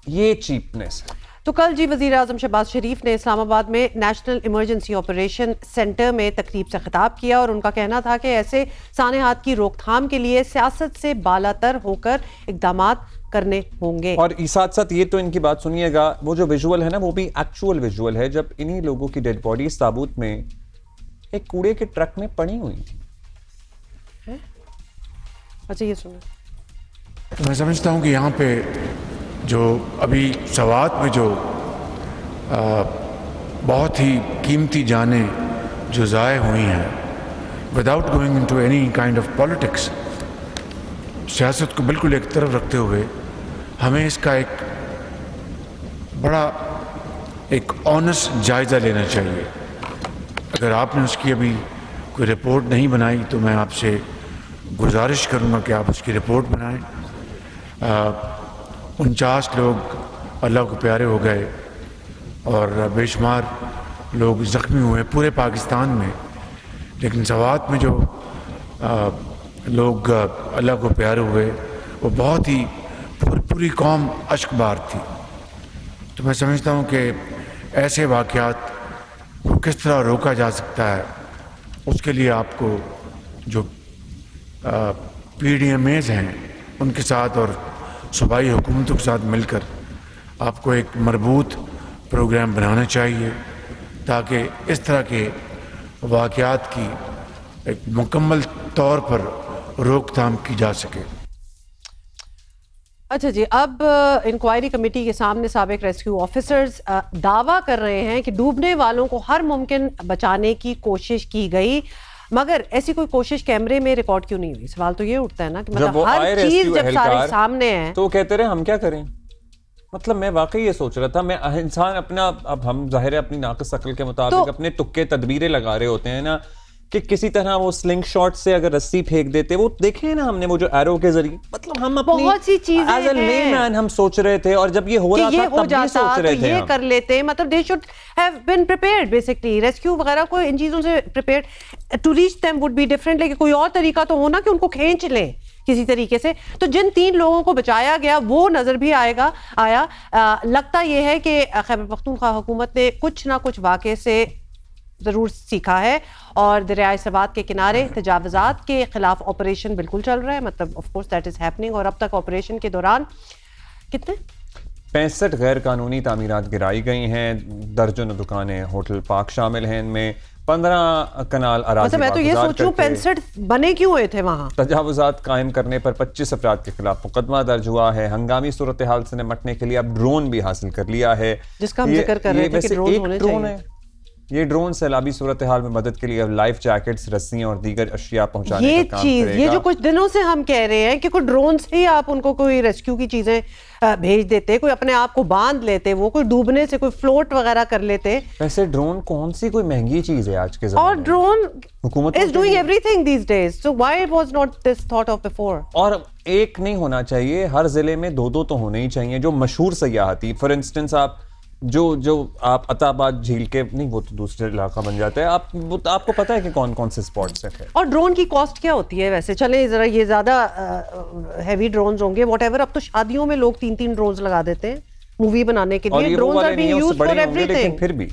ये चीपनेस है। तो कल जी वज़ीर आज़म शहबाज शरीफ ने इस्लामाबाद में नेशनल इमरजेंसी ऑपरेशन सेंटर में तकरीब से खिताब किया और उनका कहना था कि ऐसे सानेहात की रोकथाम के लिए सियासत से बालातर होकर इक़दामात करने होंगे। और साथ साथ ये तो इनकी बात सुनिएगा, वो जो विजुअल है ना, वो भी एक्चुअल विजुअल है, जब इन्हीं लोगों की डेड बॉडी ताबूत में एक कूड़े के ट्रक में पड़ी हुई थी। अच्छा, ये सुनो। मैं समझता हूँ कि यहाँ पे जो अभी सवात में जो बहुत ही कीमती जानें जो ज़ाय हुई हैं, without going into any kind of politics, सियासत को बिल्कुल एक तरफ रखते हुए हमें इसका एक बड़ा एक ऑनेस्ट जायज़ा लेना चाहिए। अगर आपने उसकी अभी कोई रिपोर्ट नहीं बनाई तो मैं आपसे गुजारिश करूँगा कि आप उसकी रिपोर्ट बनाएं। 49 लोग अल्लाह को प्यारे हो गए और बेशुमार लोग ज़ख्मी हुए पूरे पाकिस्तान में, लेकिन सवात में जो लोग अल्लाह को प्यारे हुए वो बहुत ही पूरी कौम अश्कबार थी। तो मैं समझता हूँ कि ऐसे वाक़यात को किस तरह रोका जा सकता है, उसके लिए आपको जो PDMAs हैं उनके साथ और सूबाई हुकूमतों के साथ मिलकर आपको एक मरबूत प्रोग्राम बनाना चाहिए ताकि इस तरह के वाक़यात की एक मुकम्मल तौर पर रोकथाम की जा सके। अच्छा जी, अब इंक्वायरी कमेटी के सामने साबिक रेस्क्यू ऑफिसर्स दावा कर रहे हैं कि डूबने वालों को हर मुमकिन बचाने की कोशिश की गई, मगर ऐसी कोई कोशिश कैमरे में रिकॉर्ड क्यों नहीं हुई? सवाल तो ये उठता है ना कि मतलब हर चीज जब सारे सामने है तो कहते रहे हम क्या करें। मतलब मैं वाकई ये सोच रहा था, मैं इंसान अपना, अब हम जाहिर है अपनी नाक़िस अक्ल के मुताबिक अपने तुक्के तदबीरें लगा रहे होते हैं ना, कि किसी तरह वो स्लिंग शॉट से अगर रस्सी फेंक देते, वो देखे ना हमने वो जो एरो के जरिए, मतलब हम अपनी बहुत सी चीजें एज अ लेमैन हम सोच रहे थे, और जब ये हो रहा था तब भी सोच रहे थे ये कर लेते, मतलब they should have been prepared basically, rescue वगैरह को इन चीजों से prepared to reach them would be different, लेकिन कोई और तरीका तो हो ना कि उनको खींच लें किसी तरीके से। तो जिन 3 लोगों को बचाया गया वो नजर भी आया। लगता यह है कि खैबर पख्तूनख्वा हुकूमत ने कुछ ना कुछ वाक़े से जरूर सीखा है, और दरियाए सवात के किनारे तजावुज़ात के खिलाफ ऑपरेशन बिल्कुल चल रहा है, मतलब of course that is happening. और अब तक ऑपरेशन के दौरान कितने 65 गैर कानूनी तामीरात गिराई गई हैं, दर्जनों दुकानें, होटल पार्क शामिल हैं इनमें, 15 कनाल अराज़ी मैं तो ये सोचूं 65 बने क्यों हुए थे वहां। तजावुज़ात कायम करने पर 25 अफराद के खिलाफ मुकदमा दर्ज हुआ है। हंगामी सूरत हाल से निपटने के लिए अब ड्रोन भी हासिल कर लिया है, जिसका हम जिक्र कर रहे थे कि ड्रोन होने चाहिए। ये ड्रोन सैलाबी सूरत हाल में मदद के लिए अब लाइफ जैकेट्स, रस्सियां और दीगर अशिया पहुंचाने का काम करेगा। ये जो कुछ दिनों से हम कह रहे हैं कि कोई ड्रोन से ही आप उनको कोई रेस्क्यू की चीजें भेज देते, कोई अपने आप को बांध लेते, वो कोई डूबने से कोई फ्लोट वगैरह कर लेते। वैसे ड्रोन कौन सी कोई महंगी चीज है आज के ज़माने में? और ड्रोन हुकूमत is doing everything these days, so why was not this thought of before? और एक नहीं होना चाहिए, हर जिले में 2-2 तो होने ही चाहिए जो मशहूर सयाहती। फॉर इंस्टेंस आप जो आप अताबाद झील के, नहीं वो तो दूसरे इलाका बन जाता है, आपको पता है कि कौन कौन से स्पॉट्स हैं। और ड्रोन की कॉस्ट क्या होती है वैसे? चले जरा, ये ज्यादा हैवी ड्रोन्स होंगे व्हाटएवर। अब तो शादियों में लोग 3-3 ड्रोन्स लगा देते हैं मूवी बनाने के लिए। Drones are being used for everything. फिर भी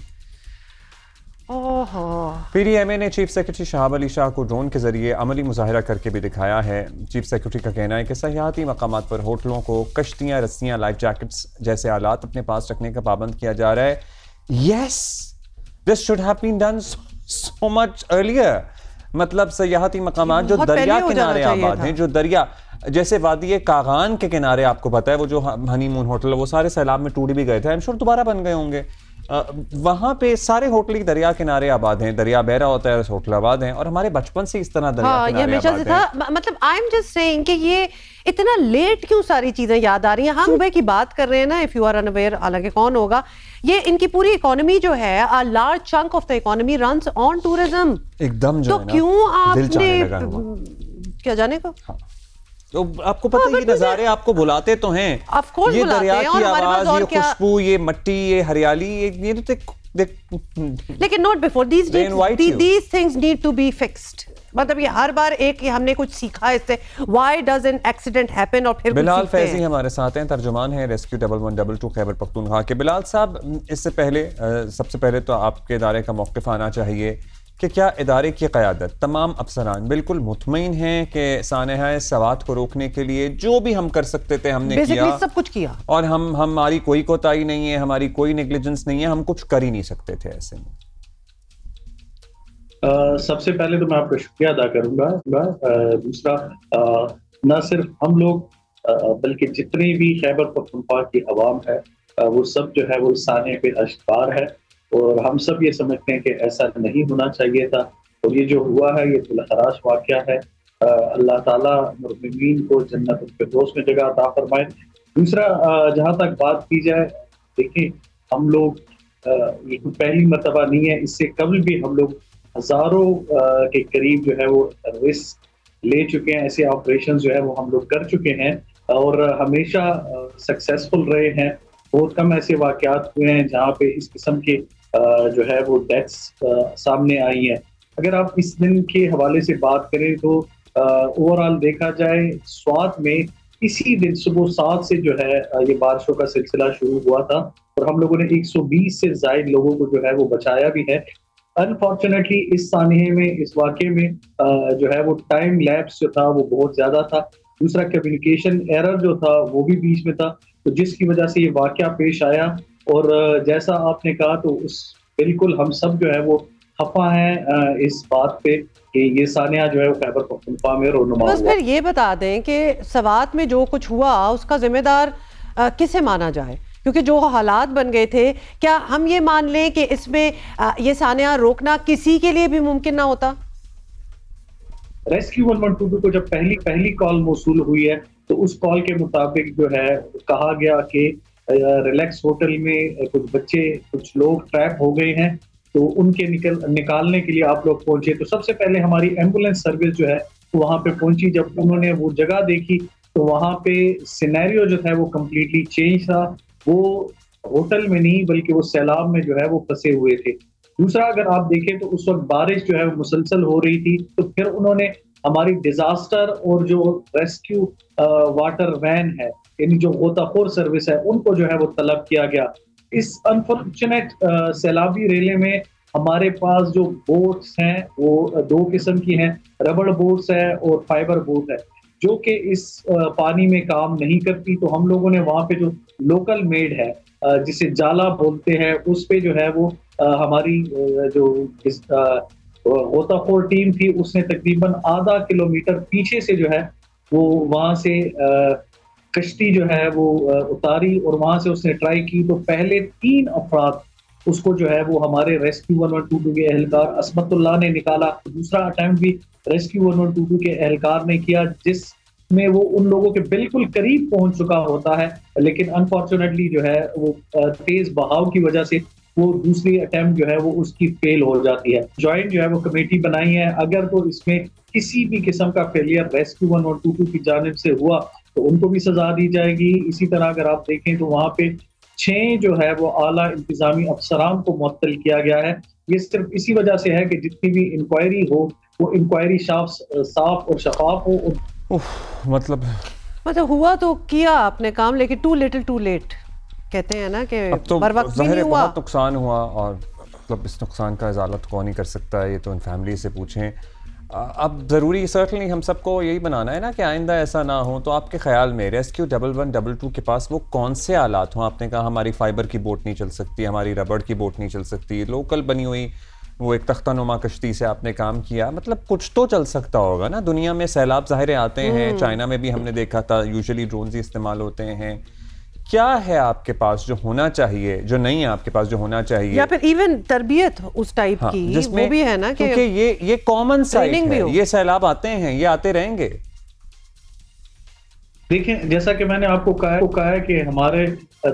पीडीएमए ने चीफ सेक्रेटरी शहाब अली शाह को ड्रोन के जरिए अमली मुजाहिरा करके भी दिखाया है। चीफ सेक्रेटरी का कहना है कि सयाहती मकामात पर होटलों को कश्तियां, रस्सियां, लाइफ जैकेट्स जैसे आलात अपने पास रखने का पाबंद किया जा रहा है। Yes, this should have been done so much earlier. मतलब सयाहती मकामात जो दरिया किनारे आबाद हैं, जो दरिया जैसे वादी कागान के किनारे, आपको पता है वो जो हनीमून होटल, वो सारे सैलाब में टूट भी गए थे, आई एम श्योर दोबारा बन गए होंगे। वहां पे सारे होटल दरिया किनारे आबाद हैं, दरिया बह रहा होता है, होटल आबाद हैं, और हमारे बचपन से इस तरह दरिया किनारे हमेशा से था। मतलब आई एम जस्ट सेइंग कि ये इतना लेट क्यों सारी चीजें याद आ रही हैं। हम सुबह की बात कर रहे हैं ना, इफ यू आर अनअवेयर, हालांकि कौन होगा, ये इनकी पूरी इकोनॉमी जो है, a large chunk of the economy runs on tourism. एकदम जो तो क्यों आपने क्या जाने को, तो आपको पता है ये नजारे आपको बुलाते तो हैं, ये दरिया की आवाज, ये खुशबू, ये मट्टी, ये हरियाली, ये लेकिन not before these things need to be fixed. मतलब ये हर बार एक हमने कुछ सीखा इससे, why does an accident happen, और फिर बिलाल फैजी हमारे साथ हैं, तर्जुमान हैं रेस्क्यू 1122 खैबर पख्तूनख्वा के। बिलाल साहब, इससे पहले सबसे पहले तो आपके इदारे का मौक़िफ़ आना चाहिए कि क्या इदारे की क़यादत, तमाम अफसरान बिल्कुल मुतमईन हैं कि सानहा सवात को रोकने के लिए जो भी हम कर सकते थे हमने किया, सब कुछ किया, और हमारी कोई कोताही नहीं है, हमारी कोई नेग्लिजेंस नहीं है, हम कुछ कर ही नहीं सकते थे ऐसे में? सबसे पहले तो मैं आपका शुक्रिया अदा करूंगा। दूसरा, न सिर्फ हम लोग बल्कि जितनी भी खैबर पख्तूनख्वा की अवाम है, वो सब जो है वो साने पे अश्बार है, और हम सब ये समझते हैं कि ऐसा नहीं होना चाहिए था, और ये जो हुआ है ये दिलखराश वाक़या है। अल्लाह ताला मुर्मिनीन को जन्नत फिरदौस में जगह अता फरमाए। दूसरा, जहाँ तक बात की जाए, देखिए हम लोग ये पहली मर्तबा नहीं है, इससे कभी भी हम लोग हजारों के करीब जो है वो रिस्क ले चुके हैं, ऐसे ऑपरेशन जो है वो हम लोग कर चुके हैं, और हमेशा सक्सेसफुल रहे हैं। बहुत कम ऐसे वाक़यात हुए हैं जहाँ पे इस किस्म के जो है वो डेथ्स सामने आई हैं। अगर आप इस दिन के हवाले से बात करें तो ओवरऑल देखा जाए, स्वात में इसी दिन सुबह 7 से जो है ये बारिशों का सिलसिला शुरू हुआ था, और हम लोगों ने 120 से ज़ायद लोगों को जो है वो बचाया भी है। अनफॉर्चुनेटली इस सानहे में, इस वाक़े में जो है वो टाइम लैप्स जो था वो बहुत ज़्यादा था। दूसरा, कम्युनिकेशन एरर जो था वो भी बीच में था, तो जिसकी वजह से ये वाक़या पेश आया। और जैसा आपने कहा, तो उस बिल्कुल हम सब जो है वो खफा हैं इस बात पे कि ये सानिया जो है वो खैबर पख्तूनख्वा में रोनुमा बस फिर ये बता दें कि सवात में जो कुछ हुआ उसका जिम्मेदार किसे माना जाए, क्योंकि जो हालात बन गए थे, क्या हम ये मान लें कि इसमें ये सानिया रोकना किसी के लिए भी मुमकिन ना होता? रेस्क्यू 1122 को जब पहली कॉल मौसूल हुई है तो उस कॉल के मुताबिक जो है कहा गया कि रिलैक्स होटल में कुछ लोग ट्रैप हो गए हैं, तो उनके निकालने के लिए आप लोग पहुंचे। तो सबसे पहले हमारी एम्बुलेंस सर्विस जो है वहां पे पहुंची। जब उन्होंने वो जगह देखी तो वहां पे सिनेरियो जो था वो कम्प्लीटली चेंज था। वो होटल में नहीं बल्कि वो सैलाब में जो है वो फंसे हुए थे। दूसरा, अगर आप देखें तो उस वक्त बारिश जो है वो मुसलसल हो रही थी, तो फिर उन्होंने हमारी डिजास्टर और जो रेस्क्यू वाटर वैन है, यानी जो गोताखोर सर्विस है, उनको जो है वो तलब किया गया। इस अनफॉर्चुनेट सैलाबी रेले में हमारे पास जो बोट्स हैं वो दो किस्म की हैं, रबड़ बोट्स है और फाइबर बोट है, जो कि इस पानी में काम नहीं करती। तो हम लोगों ने वहाँ पे जो लोकल मेड है जिसे जाला बोलते हैं, उस पे जो है वो हमारी जो गोताखोर टीम थी उसने तकरीबन आधा किलोमीटर पीछे से जो है वो वहाँ से कश्ती जो है वो उतारी और वहां से उसने ट्राई की। तो पहले 3 अफराद उसको जो है वो हमारे रेस्क्यू 1122 के एहलकार असमतुल्लाह ने निकाला। दूसरा अटेम्प्ट भी रेस्क्यू 1122 के एहलकार ने किया, जिसमें वो उन लोगों के बिल्कुल करीब पहुंच चुका होता है, लेकिन अनफॉर्चुनेटली जो है वो तेज बहाव की वजह से वो दूसरी अटेम्प्ट जो है वो उसकी फेल हो जाती है। ज्वाइंट जो है वो कमेटी बनाई है, अगर तो इसमें किसी भी किस्म का फेलियर रेस्क्यू 1122 की जानिब से हुआ तो उनको भी सजा दी जाएगी। इसी तरह अगर आप देखें तो वहाँ पे 6 जो है वो आला इंतजामी अफसरान को मुअत्तल किया गया है। ये सिर्फ इसी वजह से है कि जितनी भी इंक्वायरी हो वो इंक्वायरी साफ और शफाफ हो। मतलब हुआ तो किया आपने काम, लेकिन टू लिटिल टू लेट कहते हैं ना कि तो बर वक्त भी नहीं हुआ। बहुत नुकसान हुआ और मतलब इस नुकसान का इजाला तो कौन ही कर सकता है, ये तो इन फैमिली से पूछें। अब ज़रूरी सर्टनली हम सबको यही बनाना है ना कि आइंदा ऐसा ना हो। तो आपके ख्याल में रेस्क्यू 1122 के पास वो कौन से आलात हों? आपने कहा हमारी फाइबर की बोट नहीं चल सकती, हमारी रबड़ की बोट नहीं चल सकती, लोकल बनी हुई वो एक तख्तानुमा कश्ती से आपने काम किया, मतलब कुछ तो चल सकता होगा ना। दुनिया में सैलाब ज़ाहिर आते हैं, चाइना में भी हमने देखा था यूजुअली ड्रोन्स ही इस्तेमाल होते हैं। क्या है आपके पास जो होना चाहिए, जो नहीं है आपके पास जो होना चाहिए, या फिर इवन तरबियत उस टाइप की वो भी है ना, क्योंकि ये कॉमन साइट है, ये सैलाब आते हैं, ये आते रहेंगे। देखें, जैसा कि मैंने आपको कहा है कि हमारे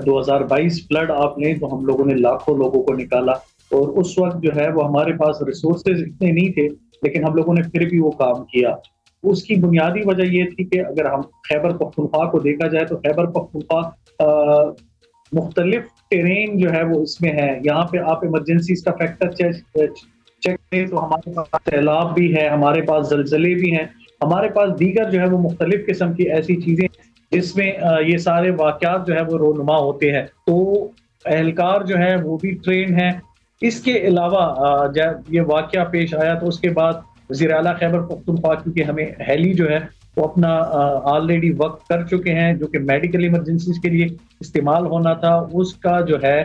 2022 फ्लड आप लें तो हम लोगों ने लाखों लोगों को निकाला, और उस वक्त जो है वो हमारे पास रिसोर्सेज इतने नहीं थे, लेकिन हम लोगों ने फिर भी वो काम किया। उसकी बुनियादी वजह ये थी कि अगर हम खैबर पख्तूनख्वा को देखा जाए तो खैबर पख्तूनख्वा मुख्तलिफ टेरेन जो है वो इसमें है। यहाँ पे आप इमरजेंसीज का फैक्टर चेक करें तो हमारे पास सैलाब भी है, हमारे पास जलजले भी हैं, हमारे पास दीगर जो है वो मुख्तलिफ किस्म की ऐसी चीजें जिसमें ये सारे वाक़यात जो है वो रोनुमा होते हैं। तो एहलकार जो है वो भी ट्रेन है। इसके अलावा जब ये वाक़या पेश आया तो उसके बाद वज़ीर आला खैबर पख्तूनख्वा, क्योंकि हमें हेली जो है वो अपना ऑलरेडी वक्त कर चुके हैं जो कि मेडिकल इमरजेंसीज के लिए इस्तेमाल होना था, उसका जो है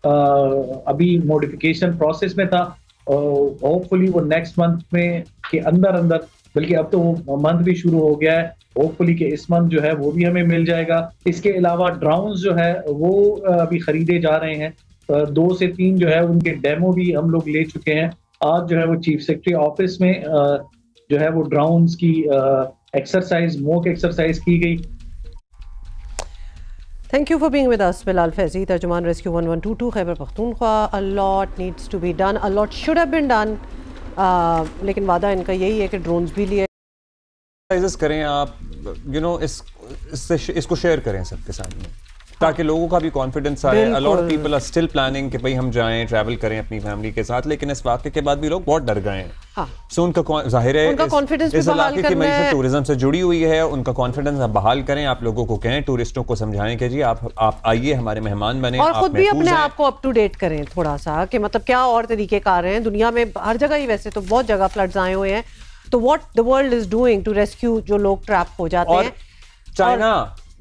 अभी मॉडिफिकेशन प्रोसेस में था। होपफुली वो नेक्स्ट मंथ में के अंदर बल्कि अब तो वो मंथ भी शुरू हो गया है, होपफुली कि इस मंथ जो है वो भी हमें मिल जाएगा। इसके अलावा ड्रोन्स जो है वो अभी खरीदे जा रहे हैं, 2 से 3 जो है उनके डेमो भी हम लोग ले चुके हैं। आज जो है वो चीफ सेक्रेटरी ऑफिस में जो है वो ड्रोन्स की मॉक एक्सरसाइज की गई। Thank you for being with us Bilal Faizi, तर्जुमान rescue 1122 Khyber Pakhtunkhwa. A lot needs to be done, a lot should have been done, लेकिन वादा इनका यही है कि ड्रोन्स भी लिए करें आप, इसको शेयर करें सबके सामने ताकि लोगों का भी कॉन्फिडेंस आए। A lot of people are still planning कि भाई हम जाएं, ट्रैवल करें अपनी फैमिली के साथ, लेकिन इस वाक़े के बाद भी लोग बहुत डर गए हैं। सो उनका जाहिर है इस इलाके की मईशत टूरिज्म से जुड़ी हुई है, उनका कॉन्फिडेंस आप बहाल करें। आप लोगों को कहें, टूरिस्टों को समझाएं कि जी आप आइए, हमारे मेहमान बने, और खुद भी अपने आप को अप टू डेट करें थोड़ा सा कि मतलब क्या और तरीके कार हैं दुनिया में, हर जगह ही वैसे तो बहुत जगह फ्लड्स आए हुए हैं, तो what the world is doing to rescue जो लोग ट्रैप हो जाते हैं। चाइना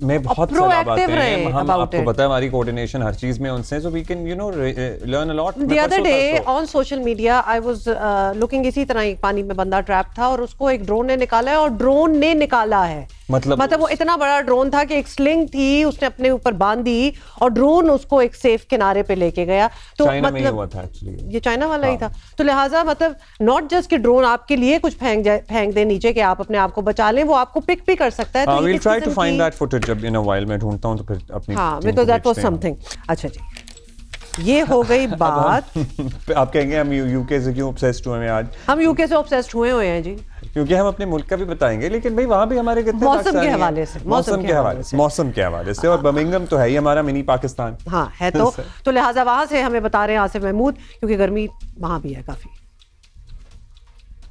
में बहुत प्रोएक्टिव रहे। हम आपको पता है हमारी कोऑर्डिनेशन हर चीज में उनसे, so we can you know learn a lot. The other day on social media I was looking, इसी तरह एक पानी में बंदा ट्रैप था और उसको एक ड्रोन ने निकाला है, और ड्रोन ने निकाला है मतलब वो इतना बड़ा ड्रोन था कि एक स्लिंग थी उसने अपने ऊपर बांधी और ड्रोन उसको एक सेफ किनारे पे लेके गया। तो चाइना में हुआ था एक्चुअली, ये चाइना वाला ही था। तो लिहाजा मतलब नॉट जस्ट कि ड्रोन आपके लिए कुछ फेंक दे नीचे कि आप अपने आप को बचा लें, वो आपको पिक भी कर सकता है। तो we'll try to find that footage in a while, मैं ढूंढता हूं तो फिर अपनी because that was something। अच्छा जी, ये हो गई बात। आप कहेंगे हम यूके से क्यों ऑब्सेस्ड हुए हैं आज? हम यूके से ऑब्सेस्ड हुए हैं जी, क्योंकि हम अपने मुल्क का भी बताएंगे, लेकिन भाई वहां भी हमारे कितने मौसम के हवाले से मौसम के हवाले से, और बर्मिंघम तो है ही हमारा मिनी पाकिस्तान। हाँ है तो लिहाजा वहां से हमें बता रहे हैं आसिफ महमूद, क्योंकि गर्मी वहां भी है काफी।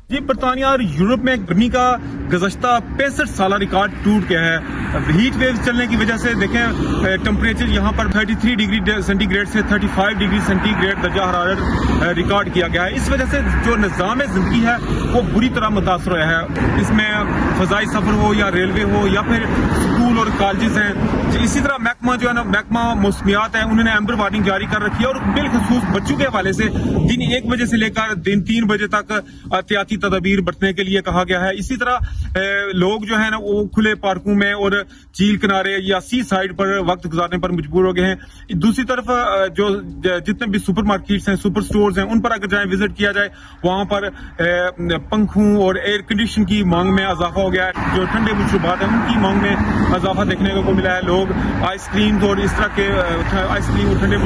जी, बरतानिया और यूरोप में गर्मी का गुज़श्ता 65 साल रिकॉर्ड टूट गया है। हीट वेव चलने की वजह से देखें टेम्परेचर यहाँ पर 33 डिग्री सेंटीग्रेड से 35 डिग्री सेंटीग्रेड दर्जा हरारत रिकॉर्ड किया गया है। इस वजह से जो निज़ाम ज़िंदगी है वो बुरी तरह मुतासर हुआ है। इसमें फ़ज़ाई सफ़र हो या रेलवे हो या फिर स्कूल और कॉलेजेस हैं। इसी तरह महकमा जो है ना, महकमा मौसमियात है, उन्होंने एम्बर वार्निंग जारी कर रखी है और बिलखसूस बच्चों के हवाले से दिन 1 बजे से लेकर दिन 3 बजे तक एहतियाती तदबीर बरतने के लिए कहा गया है। इसी तरह लोग जो है ना वो खुले पार्कों में और झील किनारे या सी साइड पर वक्त गुजारने पर मजबूर हो गए हैं। दूसरी तरफ जो जितने भी सुपर मार्केट्स हैं, सुपर स्टोर्स हैं, उन पर अगर जाए विजिट किया जाए, वहां पर पंखों और एयर कंडीशन की मांग में इजाफा हो गया है। जो ठंडे मशरूबात हैं उनकी मांग में इजाफा देखने को मिला है। लोग आइसक्रीम और इस तरह के आइसक्रीम और ठंडे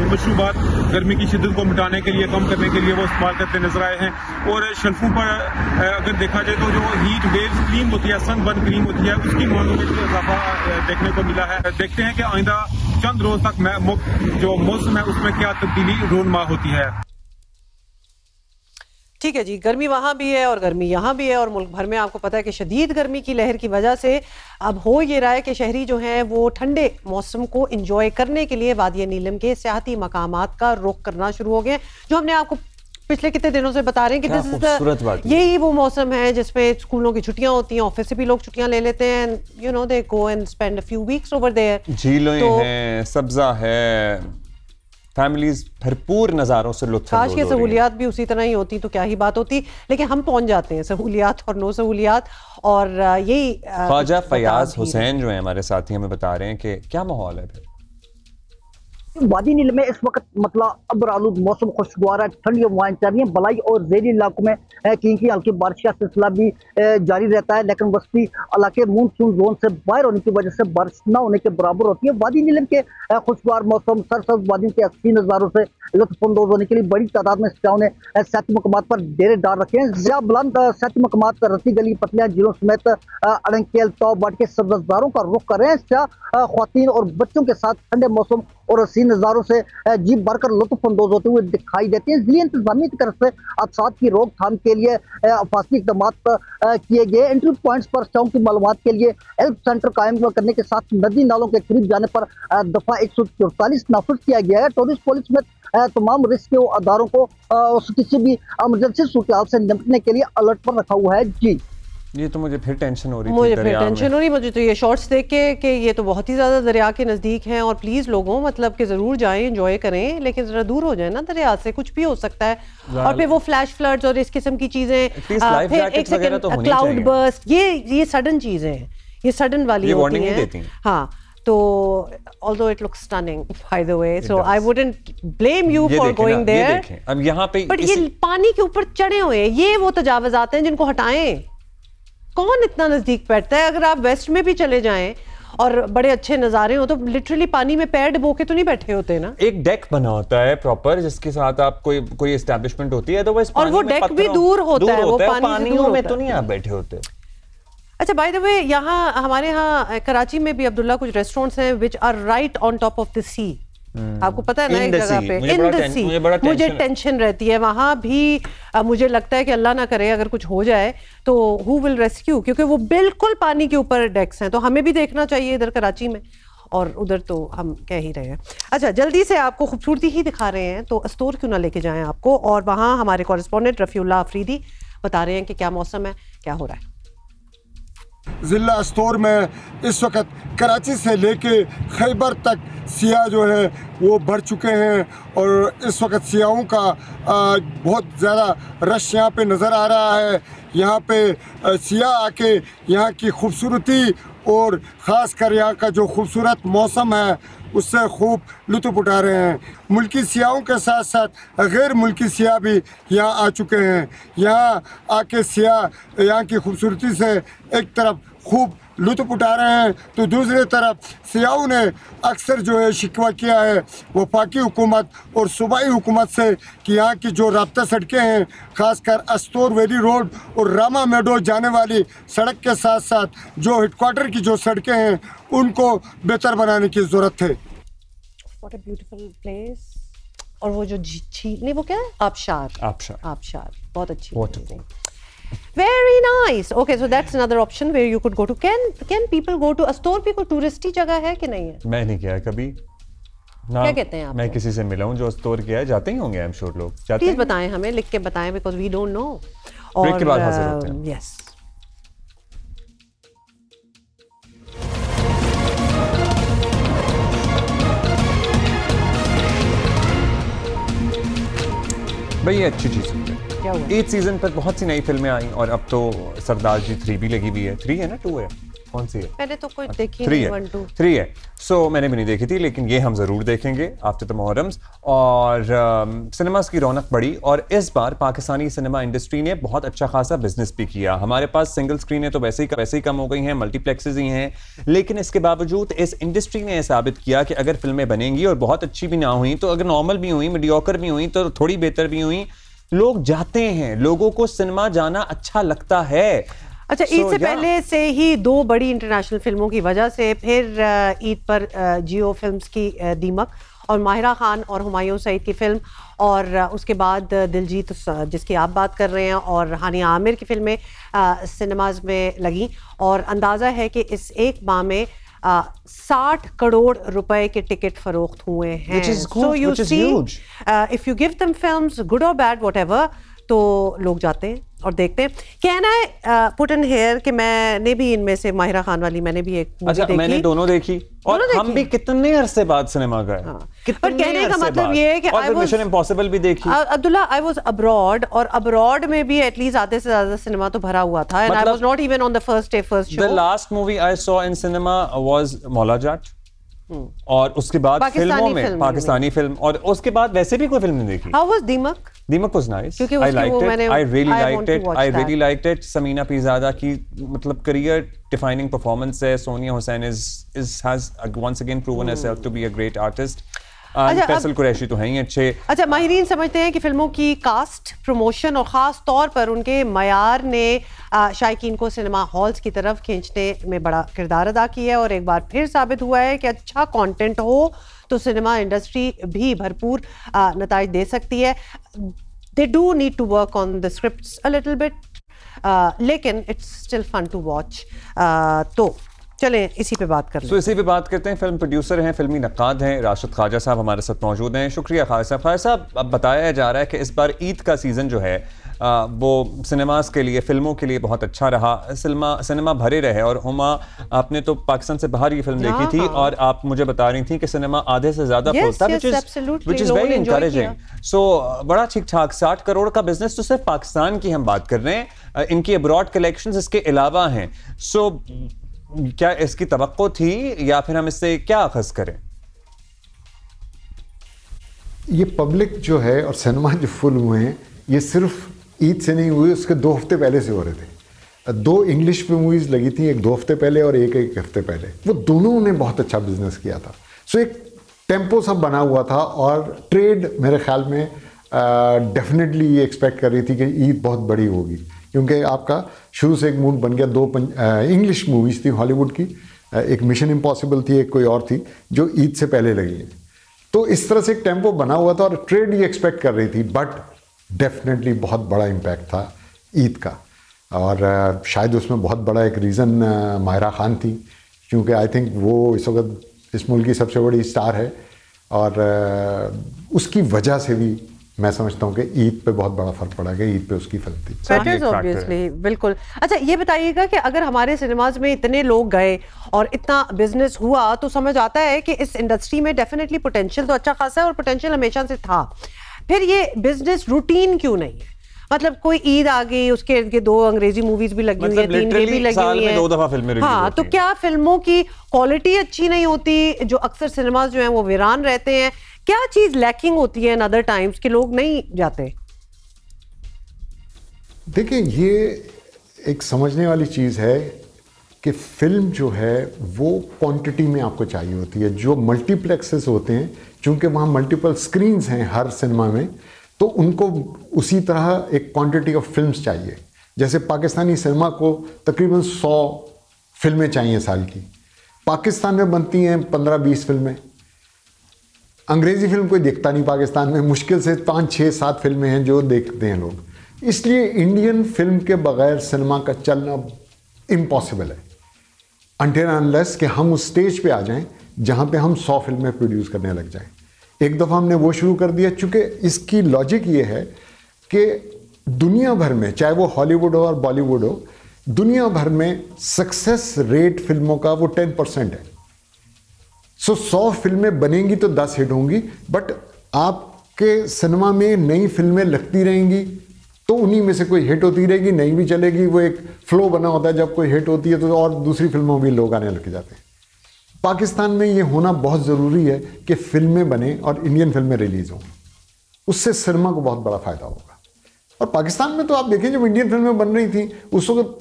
मशरूबात गर्मी की शिद्दत को मिटाने के लिए, कम करने के लिए वो इस्तेमाल करते नजर आए हैं। और शेल्फों पर अगर देखा जाए तो जो हीट वेव क्रीम होती है, सनबर्न क्रीम होती है, उसकी मांग में भी इजाफा देखने को मिला है। देखते हैं कि आइंदा चंद रोज तक जो मौसम है उसमें क्या तब्दीली रोनमा होती है। ठीक है जी, गर्मी वहाँ भी है और गर्मी यहाँ भी है, और मुल्क भर में आपको पता है कि शदीद गर्मी की लहर की वजह से अब हो ये रहा है कि शहरी जो हैं वो ठंडे मौसम को इंजॉय करने के लिए वादी नीलम के सियाहती मकामात का रुख करना शुरू हो गए, जो हमने आपको पिछले कितने दिनों से बता रहे हैं कि दिस इज यही वो मौसम है जिसमें स्कूलों की छुट्टियां होती हैं, ऑफिस से भी लोग छुट्टियां ले लेते हैं, you know they go and spend a few weeks over there. झीलें हैं, सब्जा है, फैमिलीज भरपूर नज़ारों से लुत्फ काश के सहूलियात भी उसी तरह ही होती तो क्या ही बात होती, लेकिन हम पहुंच जाते हैं सहूलियात और नो सहूलियात। और यही ख्वाजा फयाज हुसैन जो है हमारे साथी हमें बता रहे हैं कि क्या माहौल है। वादी नील में इस वक्त मतलब अबरालूद मौसम खुशगवार है, ठंडी हवाएं चल रही हैं। बलाई और ज़ेरी इलाकों में कहीं हल्की बारिश का सिलसिला भी जारी रहता है, लेकिन वस्ती इलाके मानसून जोन से बाहर होने की वजह से बारिश न होने के बराबर होती है। वादी नीलम के खुशगवार मौसम सरसब्ज वादी के 80 नज़ारों से लुत्फअंदोज होने के लिए बड़ी तादाद में सियाहों ने सियाती मकामात पर डेरे डाल रखे हैं। ज़िया बुलंद सियाती मकामात रत्ती गली पतलियाँ जिलों समेत अड़ंकेल तो बाट के सब्ज़दारों का रुख कर रहे हैं। सियाह ख्वातीन और बच्चों के साथ ठंडे मौसम और हसीन नज़ारों से जी भरकर लुत्फअंदोज होते हुए दिखाई देते हैं। ज़िली इंतजामिया की तरफ से हादसात की रोकथाम के लिए अफासी इक़दाम किए गए। एंट्री पॉइंट्स पर सियाहों की मालूमात के लिए हेल्प सेंटर कायम करने के साथ नदी नालों के करीब जाने पर दफ़ा 144 नाफिज किया गया है। टूरिस्ट पुलिस में तमाम रिस्क अदारों को किसी भी इमरजेंसी सूरत हाल से निपटने के लिए अलर्ट पर रखा हुआ है। जी, ये तो मुझे फिर टेंशन हो रही थी, मुझे फिर टेंशन हो रही, मुझे तो ये शॉर्ट्स देख के कि ये तो बहुत ही ज़्यादा दरिया के नज़दीक हैं। और प्लीज़ लोगों मतलब कि ज़रूर जाएं, एंजॉय करें, लेकिन ज़रा दूर हो जाए ना दरिया से, कुछ भी हो सकता है। और फिर वो फ्लैश फ्लड्स और इस किस्म की चीज़ें, फिर एक सेकंड क्लाउड बर्स्ट, ये सडन चीज़ें हैं, ये सडन वाली होती हैं। हाँ, तो although it looks stunning by the way, so I wouldn't blame you for going there। अब यहाँ पे बट ये पानी के ऊपर चढ़े हुए हैं, ये वो तजावुज़ात हैं जिनको हटाएं। कौन इतना नजदीक बैठता है? अगर आप वेस्ट में भी चले जाएं और बड़े अच्छे नज़ारे हो तो लिटरली पानी में पैर डुबो के तो नहीं बैठे होते ना। एक डेक बना होता है प्रॉपर जिसके साथ आप कोई एस्टेब्लिशमेंट होती है, अदरवाइज और वो डेक भी दूर होता है, वो पानियों में तो नहीं आप बैठे होते। अच्छा, बाय द वे यहाँ हमारे यहाँ कराची में भी अब्दुल्ला कुछ रेस्टोरेंट्स हैं which are right on top of the sea. आपको पता है ना, एक जगह पे इन द सी मुझे टेंशन रहती है। वहां भी मुझे लगता है कि अल्लाह ना करे अगर कुछ हो जाए तो हु विल रेस्क्यू, क्योंकि वो बिल्कुल पानी के ऊपर डेक्स हैं। तो हमें भी देखना चाहिए इधर कराची में, और उधर तो हम कह ही रहे हैं। अच्छा, जल्दी से आपको खूबसूरती ही दिखा रहे हैं तो अस्तोर क्यों ना लेके जाएं आपको। और वहाँ हमारे कॉरेस्पॉन्डेंट रफ़ीउल्लाह अफरीदी बता रहे हैं कि क्या मौसम है, क्या हो रहा है। ज़िला अस्तोर में इस वक्त कराची से लेके खैबर तक सियाह जो है वो बढ़ चुके हैं और इस वक्त सियाहों का बहुत ज़्यादा रश यहाँ पे नज़र आ रहा है। यहाँ पे सियाह आके यहाँ की खूबसूरती और ख़ास कर यहाँ का जो खूबसूरत मौसम है उससे खूब लुत्फ़ उठा रहे हैं। मुल्की सियाहों के साथ साथ गैर मुल्की सियाह भी यहाँ आ चुके हैं। यहाँ आके सियाह यहाँ की खूबसूरती से एक तरफ खूब लुत्फ़ उठा रहे हैं तो दूसरी तरफ सियाहों ने अक्सर जो है शिकवा किया है वफाकी हुकूमत और सूबाई हुकूमत से कि यहाँ की जो राब्ता सड़कें हैं ख़ासकर अस्तोर वैली रोड और रामा मेडो जाने वाली सड़क के साथ साथ जो हेडक्वार्टर की जो सड़कें हैं उनको बेहतर बनाने की ज़रूरत है। What a beautiful place। और वो जो झील नहीं वो क्या है आबशार बहुत अच्छी। Very nice। Okay, so that's another option where you could go to। Can people go to Astor भी कोई टूरिस्टी जगह है कि नहीं है? मैं नहीं गया कभी। क्या कहते हैं आप? मैं किसी से मिला हूँ जो Astor गया है, जाते ही होंगे I'm sure लोग। प्लीज बताएं हमें, लिख के बताएं because we don't know। Break के बाद हाजिर होते हैं। Yes। भाई ये अच्छी चीज़ है। 8 सीजन पर बहुत सी नई फिल्में आई और अब तो सरदार जी 3 भी लगी हुई है। 3 है ना 2 है? कौन सी है? मैंने तो कोई देखी नहीं। 3 है। सो मैंने भी नहीं देखी थी लेकिन ये हम ज़रूर देखेंगे आफ्टर द मुहर्रम्स। और सिनेमास की रौनक बढ़ी और इस बार पाकिस्तानी सिनेमा इंडस्ट्री ने बहुत अच्छा खासा बिजनेस भी किया। हमारे पास सिंगल स्क्रीनें तो वैसे ही कम हो गई हैं, मल्टीप्लेक्सेस ही हैं, लेकिन इसके बावजूद इस इंडस्ट्री ने साबित किया कि अगर फिल्में बनेंगी और बहुत अच्छी भी ना हुई तो अगर नॉर्मल भी हुई, मीडियोकर भी हुई तो थोड़ी बेहतर भी हुई, लोग जाते हैं, लोगों को सिनेमा जाना अच्छा लगता है। अच्छा, ईद से पहले से ही 2 बड़ी इंटरनेशनल फिल्मों की वजह से फिर ईद पर जियो फिल्म्स की दीमक और माहिरा खान और हुमायूं सईद की फिल्म और उसके बाद दिलजीत जिसकी आप बात कर रहे हैं और हानिया आमिर की फिल्में सिनेमाज में लगी और अंदाज़ा है कि इस एक माह में 60 करोड़ रुपए के टिकट फरोख्त हुए हैं। So you see, if you give them films, good or bad, whatever, तो लोग जाते हैं और देखते हैं। Can I put in here कि मैंने भी इनमें से माहिरा खान वाली मैंने भी एक मूवी देखी। मैंने दोनों देखी और हम भी कितने अरसे बाद सिनेमा गए। पर कहने का मतलब ये है कि आई वाज मिशन इम्पॉसिबल भी देखी। अब्दुल्ला, आई वाज अब्रॉड और अब्रॉड में भी एटलीस्ट आधे से ज्यादा सिनेमा तो भरा हुआ था। And I was not even on the first show. The last movie I saw in cinema was मौला जाट और उसके बाद फिल्मों में पाकिस्तानी फिल्म और उसके बाद वैसे भी कोई फिल्म नहीं देखी। How was Deemak? Deemak was nice. I liked it. I really liked it. Samina Peerzada की मतलब career defining performance है। Sonia Hussain has once again proven herself to be a great artist. Faisal Qureshi तो हैं ही अच्छे। अच्छा, माहिरीन समझते हैं कि फिल्मों की कास्ट, प्रमोशन और ख़ास तौर पर उनके मयार ने शायकीन को सिनेमा हॉल्स की तरफ खींचने में बड़ा किरदार अदा किया है और एक बार फिर साबित हुआ है कि अच्छा कंटेंट हो तो सिनेमा इंडस्ट्री भी भरपूर नताइज दे सकती है। They do need to work on the scripts a little bit, लेकिन it's still fun to watch. तो चलें इसी पे बात कर लें। इसी पे बात करते हैं। फिल्म प्रोड्यूसर हैं, फिल्मी नक्काद हैं, राशिद ख्वाजा साहब हमारे साथ मौजूद हैं। शुक्रिया ख्वाजा साहब। ख्वाजा साहब, अब बताया जा रहा है कि इस बार ईद का सीज़न जो है वो सिनेमास के लिए, फिल्मों के लिए बहुत अच्छा रहा। सिनेमा भरे रहे और हुमा, आपने तो पाकिस्तान से बाहर ये फिल्म देखी थी और आप मुझे बता रही थी कि सिनेमा आधे से ज़्यादा फुल था, which is very encouraging। So बड़ा ठीक ठाक 60 करोड़ का बिजनेस तो सिर्फ पाकिस्तान की हम बात कर रहे हैं, इनकी अब्रॉड कलेक्शंस इसके अलावा हैं। सो क्या इसकी तवक्को थी या फिर हम इससे क्या अखज़ करें? ये पब्लिक जो है और सिनेमा जो फुल हुए हैं ये सिर्फ ईद से नहीं हुए, उसके 2 हफ्ते पहले से हो रहे थे। 2 इंग्लिश पे मूवीज़ लगी थी, एक 2 हफ्ते पहले और एक हफ्ते पहले। वो दोनों ने बहुत अच्छा बिजनेस किया था। सो एक टेम्पो सब बना हुआ था और ट्रेड मेरे ख्याल में डेफिनेटली ये एक्सपेक्ट कर रही थी कि ईद बहुत बड़ी होगी, क्योंकि आपका शुरू से एक मूड बन गया। 2 इंग्लिश मूवीज़ थी हॉलीवुड की, एक मिशन इम्पॉसिबल थी, एक कोई और थी जो ईद से पहले लगी है। तो इस तरह से एक टेम्पो बना हुआ था और ट्रेड ये एक्सपेक्ट कर रही थी, बट डेफिनेटली बहुत बड़ा इम्पैक्ट था ईद का। और शायद उसमें बहुत बड़ा एक रीज़न माहिरा खान थी, क्योंकि आई थिंक वो इस वक्त इस मुल्क की सबसे बड़ी स्टार है और उसकी वजह से भी मैं समझता हूँ कि ईद पे बहुत बड़ा फर्क पड़ा गया, ईद पे उसकी फिल्म थी। ऑब्वियसली, बिल्कुल। अच्छा ये बताइएगा कि अगर हमारे सिनेमाज में इतने लोग गए और इतना बिजनेस हुआ तो समझ आता है कि इस इंडस्ट्री में डेफिनेटली पोटेंशियल तो अच्छा खासा है और पोटेंशियल हमेशा से था, फिर ये बिजनेस रूटीन क्यों नहीं है? मतलब कोई ईद आ गई, उसके इर्द गिर्द 2 अंग्रेजी मूवीज भी लगी हुई है, 3 ये भी लगी हुई है, 2 दफा फिल्में रिलीज हाँ, तो क्या फिल्मों की क्वालिटी अच्छी नहीं होती? जो अक्सर सिनेमाज जो हैं वो वीरान रहते हैं, क्या चीज लैकिंग होती है इन अदर टाइम्स कि लोग नहीं जाते? देखिए, ये एक समझने वाली चीज है कि फिल्म जो है वो क्वांटिटी में आपको चाहिए होती है। जो मल्टीप्लेक्सेस होते हैं, चूंकि वहाँ मल्टीपल स्क्रीन्स हैं हर सिनेमा में, तो उनको उसी तरह एक क्वांटिटी ऑफ फिल्म्स चाहिए। जैसे पाकिस्तानी सिनेमा को तकरीबन 100 फिल्में चाहिए साल की, पाकिस्तान में बनती हैं 15-20 फिल्में। अंग्रेज़ी फिल्म कोई देखता नहीं पाकिस्तान में, मुश्किल से 5, 6, 7 फिल्में हैं जो देखते हैं लोग। इसलिए इंडियन फिल्म के बगैर सिनेमा का चलना इम्पॉसिबल है, अनटिल अनलेस कि हम उस स्टेज पे आ जाएं जहाँ पे हम 100 फिल्में प्रोड्यूस करने लग जाएं। एक दफ़ा हमने वो शुरू कर दिया, चूँकि इसकी लॉजिक ये है कि दुनिया भर में, चाहे वो हॉलीवुड हो और बॉलीवुड हो, दुनिया भर में सक्सेस रेट फिल्मों का वो 10% है। सो 100 फिल्में बनेंगी तो 10 हिट होंगी, बट आपके सिनेमा में नई फिल्में लगती रहेंगी तो उन्हीं में से कोई हिट होती रहेगी, नहीं भी चलेगी। वो एक फ्लो बना होता है, जब कोई हिट होती है तो और दूसरी फिल्मों में लोग आने लग जाते हैं। पाकिस्तान में ये होना बहुत ज़रूरी है कि फिल्में बने और इंडियन फिल्में रिलीज़ हों, उससे सिनेमा को बहुत बड़ा फ़ायदा होगा। और पाकिस्तान में तो आप देखें, जब इंडियन फिल्में बन रही थी उस वक्त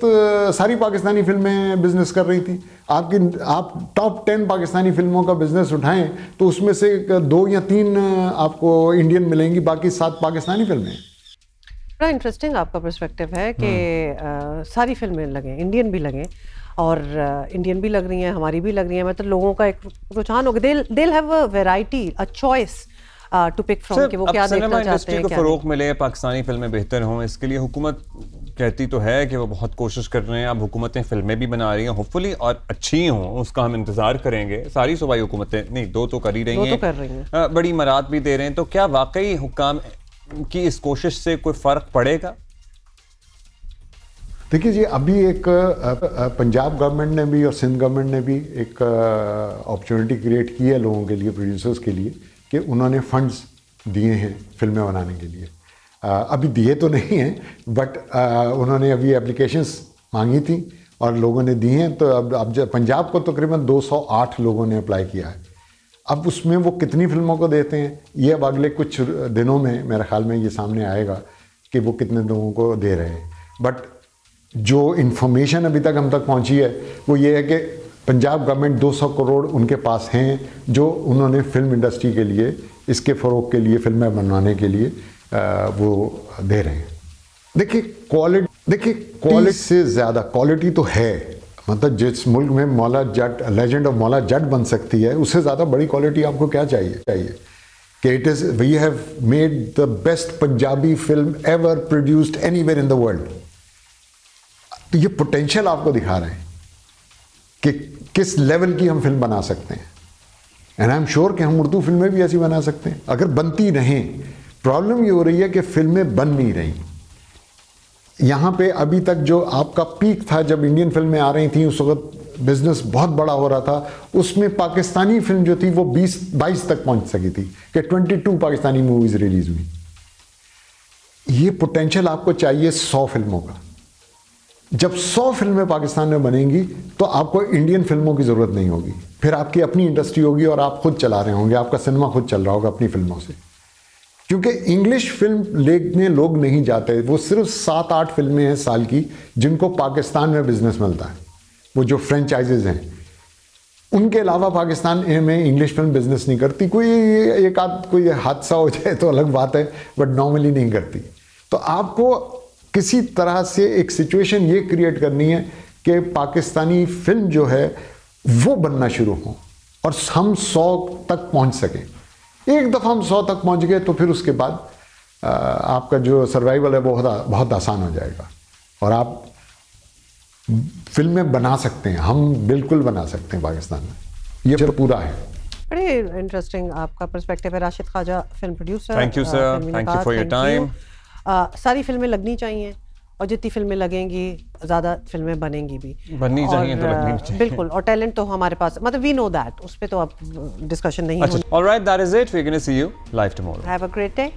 सारी पाकिस्तानी फिल्में बिजनेस कर रही थी। आप टॉप 10 पाकिस्तानी फिल्मों का बिजनेस उठाएं तो उसमें से 2 या 3 आपको इंडियन मिलेंगी, बाकी 7 पाकिस्तानी फिल्में। बड़ा इंटरेस्टिंग आपका पर्सपेक्टिव है कि सारी फिल्में लगें, इंडियन भी लगें और इंडियन भी लग रही हैं, हमारी भी लग रही हैं। मतलब लोगों का एक रुझान होगा, they'll have a variety, a choice to pick from कि वो क्या देखना चाहते हैं। को फरोग मिले, पाकिस्तानी फिल्में बेहतर हों, इसके लिए हुकूमत कहती तो है कि वो बहुत कोशिश कर रहे हैं। अब हुकूमतें फिल्में भी बना रही हैं, होपफुली और अच्छी हों, उसका हम इंतजार करेंगे। सारी सूबाई हुकूमतें नहीं, 2 तो कर ही रही हैं, बड़ी मराद भी दे रहे हैं। तो क्या वाकई हुक्काम की इस कोशिश से कोई फ़र्क पड़ेगा? देखिए जी, अभी एक पंजाब गवर्नमेंट ने भी और सिंध गवर्नमेंट ने भी एक अपॉर्चुनिटी क्रिएट की है लोगों के लिए, प्रोड्यूसर्स के लिए, कि उन्होंने फंड्स दिए हैं फिल्में बनाने के लिए। अभी दिए तो नहीं हैं, बट उन्होंने अभी एप्लीकेशंस मांगी थी और लोगों ने दी हैं। तो अब जब पंजाब को तकरीबन 208 लोगों ने अप्लाई किया है। अब उसमें वो कितनी फिल्मों को देते हैं, ये अब अगले कुछ दिनों में मेरे ख्याल में ये सामने आएगा कि वो कितने लोगों को दे रहे हैं। बट जो इन्फॉर्मेशन अभी तक हम तक पहुंची है वो ये है कि पंजाब गवर्नमेंट 200 करोड़ उनके पास हैं जो उन्होंने फिल्म इंडस्ट्री के लिए, इसके फ़रोग के लिए, फिल्में बनवाने के लिए वो दे रहे हैं। देखिए क्वालिटी से ज़्यादा क्वालिटी तो है। मतलब जिस मुल्क में मौला जट, लेजेंड ऑफ मौला जट बन सकती है, उससे ज़्यादा बड़ी क्वालिटी आपको क्या चाहिए कि it is we have made the best Punjabi film ever produced anywhere in the world. तो ये पोटेंशियल आपको दिखा रहे हैं कि किस लेवल की हम फिल्म बना सकते हैं। एंड आई एम श्योर कि हम उर्दू फिल्में भी ऐसी बना सकते हैं अगर बनती रहें। प्रॉब्लम ये हो रही है कि फिल्में बन नहीं रही। यहाँ पे अभी तक जो आपका पीक था जब इंडियन फिल्में आ रही थी, उस वक्त बिजनेस बहुत बड़ा हो रहा था, उसमें पाकिस्तानी फिल्म जो थी वो 20-22 तक पहुँच सकी थी कि 22 पाकिस्तानी मूवीज़ रिलीज़ हुई। ये पोटेंशियल आपको चाहिए 100 फिल्मों का। जब 100 फिल्में पाकिस्तान में बनेंगी तो आपको इंडियन फिल्मों की ज़रूरत नहीं होगी, फिर आपकी अपनी इंडस्ट्री होगी और आप खुद चला रहे होंगे, आपका सिनेमा खुद चल रहा होगा अपनी फिल्मों से। क्योंकि इंग्लिश फिल्म लेने लोग नहीं जाते, वो सिर्फ 7-8 फिल्में हैं साल की जिनको पाकिस्तान में बिजनेस मिलता है, वो जो फ्रेंचाइजेज हैं। उनके अलावा पाकिस्तान में इंग्लिश फिल्म बिजनेस नहीं करती। कोई एक आध कोई हादसा हो जाए तो अलग बात है, बट नॉर्मली नहीं करती। तो आपको किसी तरह से एक सिचुएशन ये क्रिएट करनी है कि पाकिस्तानी फिल्म जो है वो बनना शुरू हो और हम 100 तक पहुंच सकें। एक दफ़ा हम 100 तक पहुंच गए तो फिर उसके बाद आपका जो सर्वाइवल है वो बहुत आसान हो जाएगा और आप फिल्में बना सकते हैं। हम बिल्कुल बना सकते हैं पाकिस्तान में, ये पूरा है। बड़े इंटरेस्टिंग आपका पर्सपेक्टिव है। Rashid Khawaja, film producer. Thank you sir, thank you for your time. सारी फिल्में लगनी चाहिए और जितनी फिल्में लगेंगी ज़्यादा फिल्में बनेंगी भी, बननी चाहिए तो लगनी चाहिए। बिल्कुल, और टैलेंट तो हमारे पास, मतलब वी नो दैट, उस पे तो अब डिस्कशन नहीं। Alright, that is it, we are gonna see you live tomorrow. Have a great day.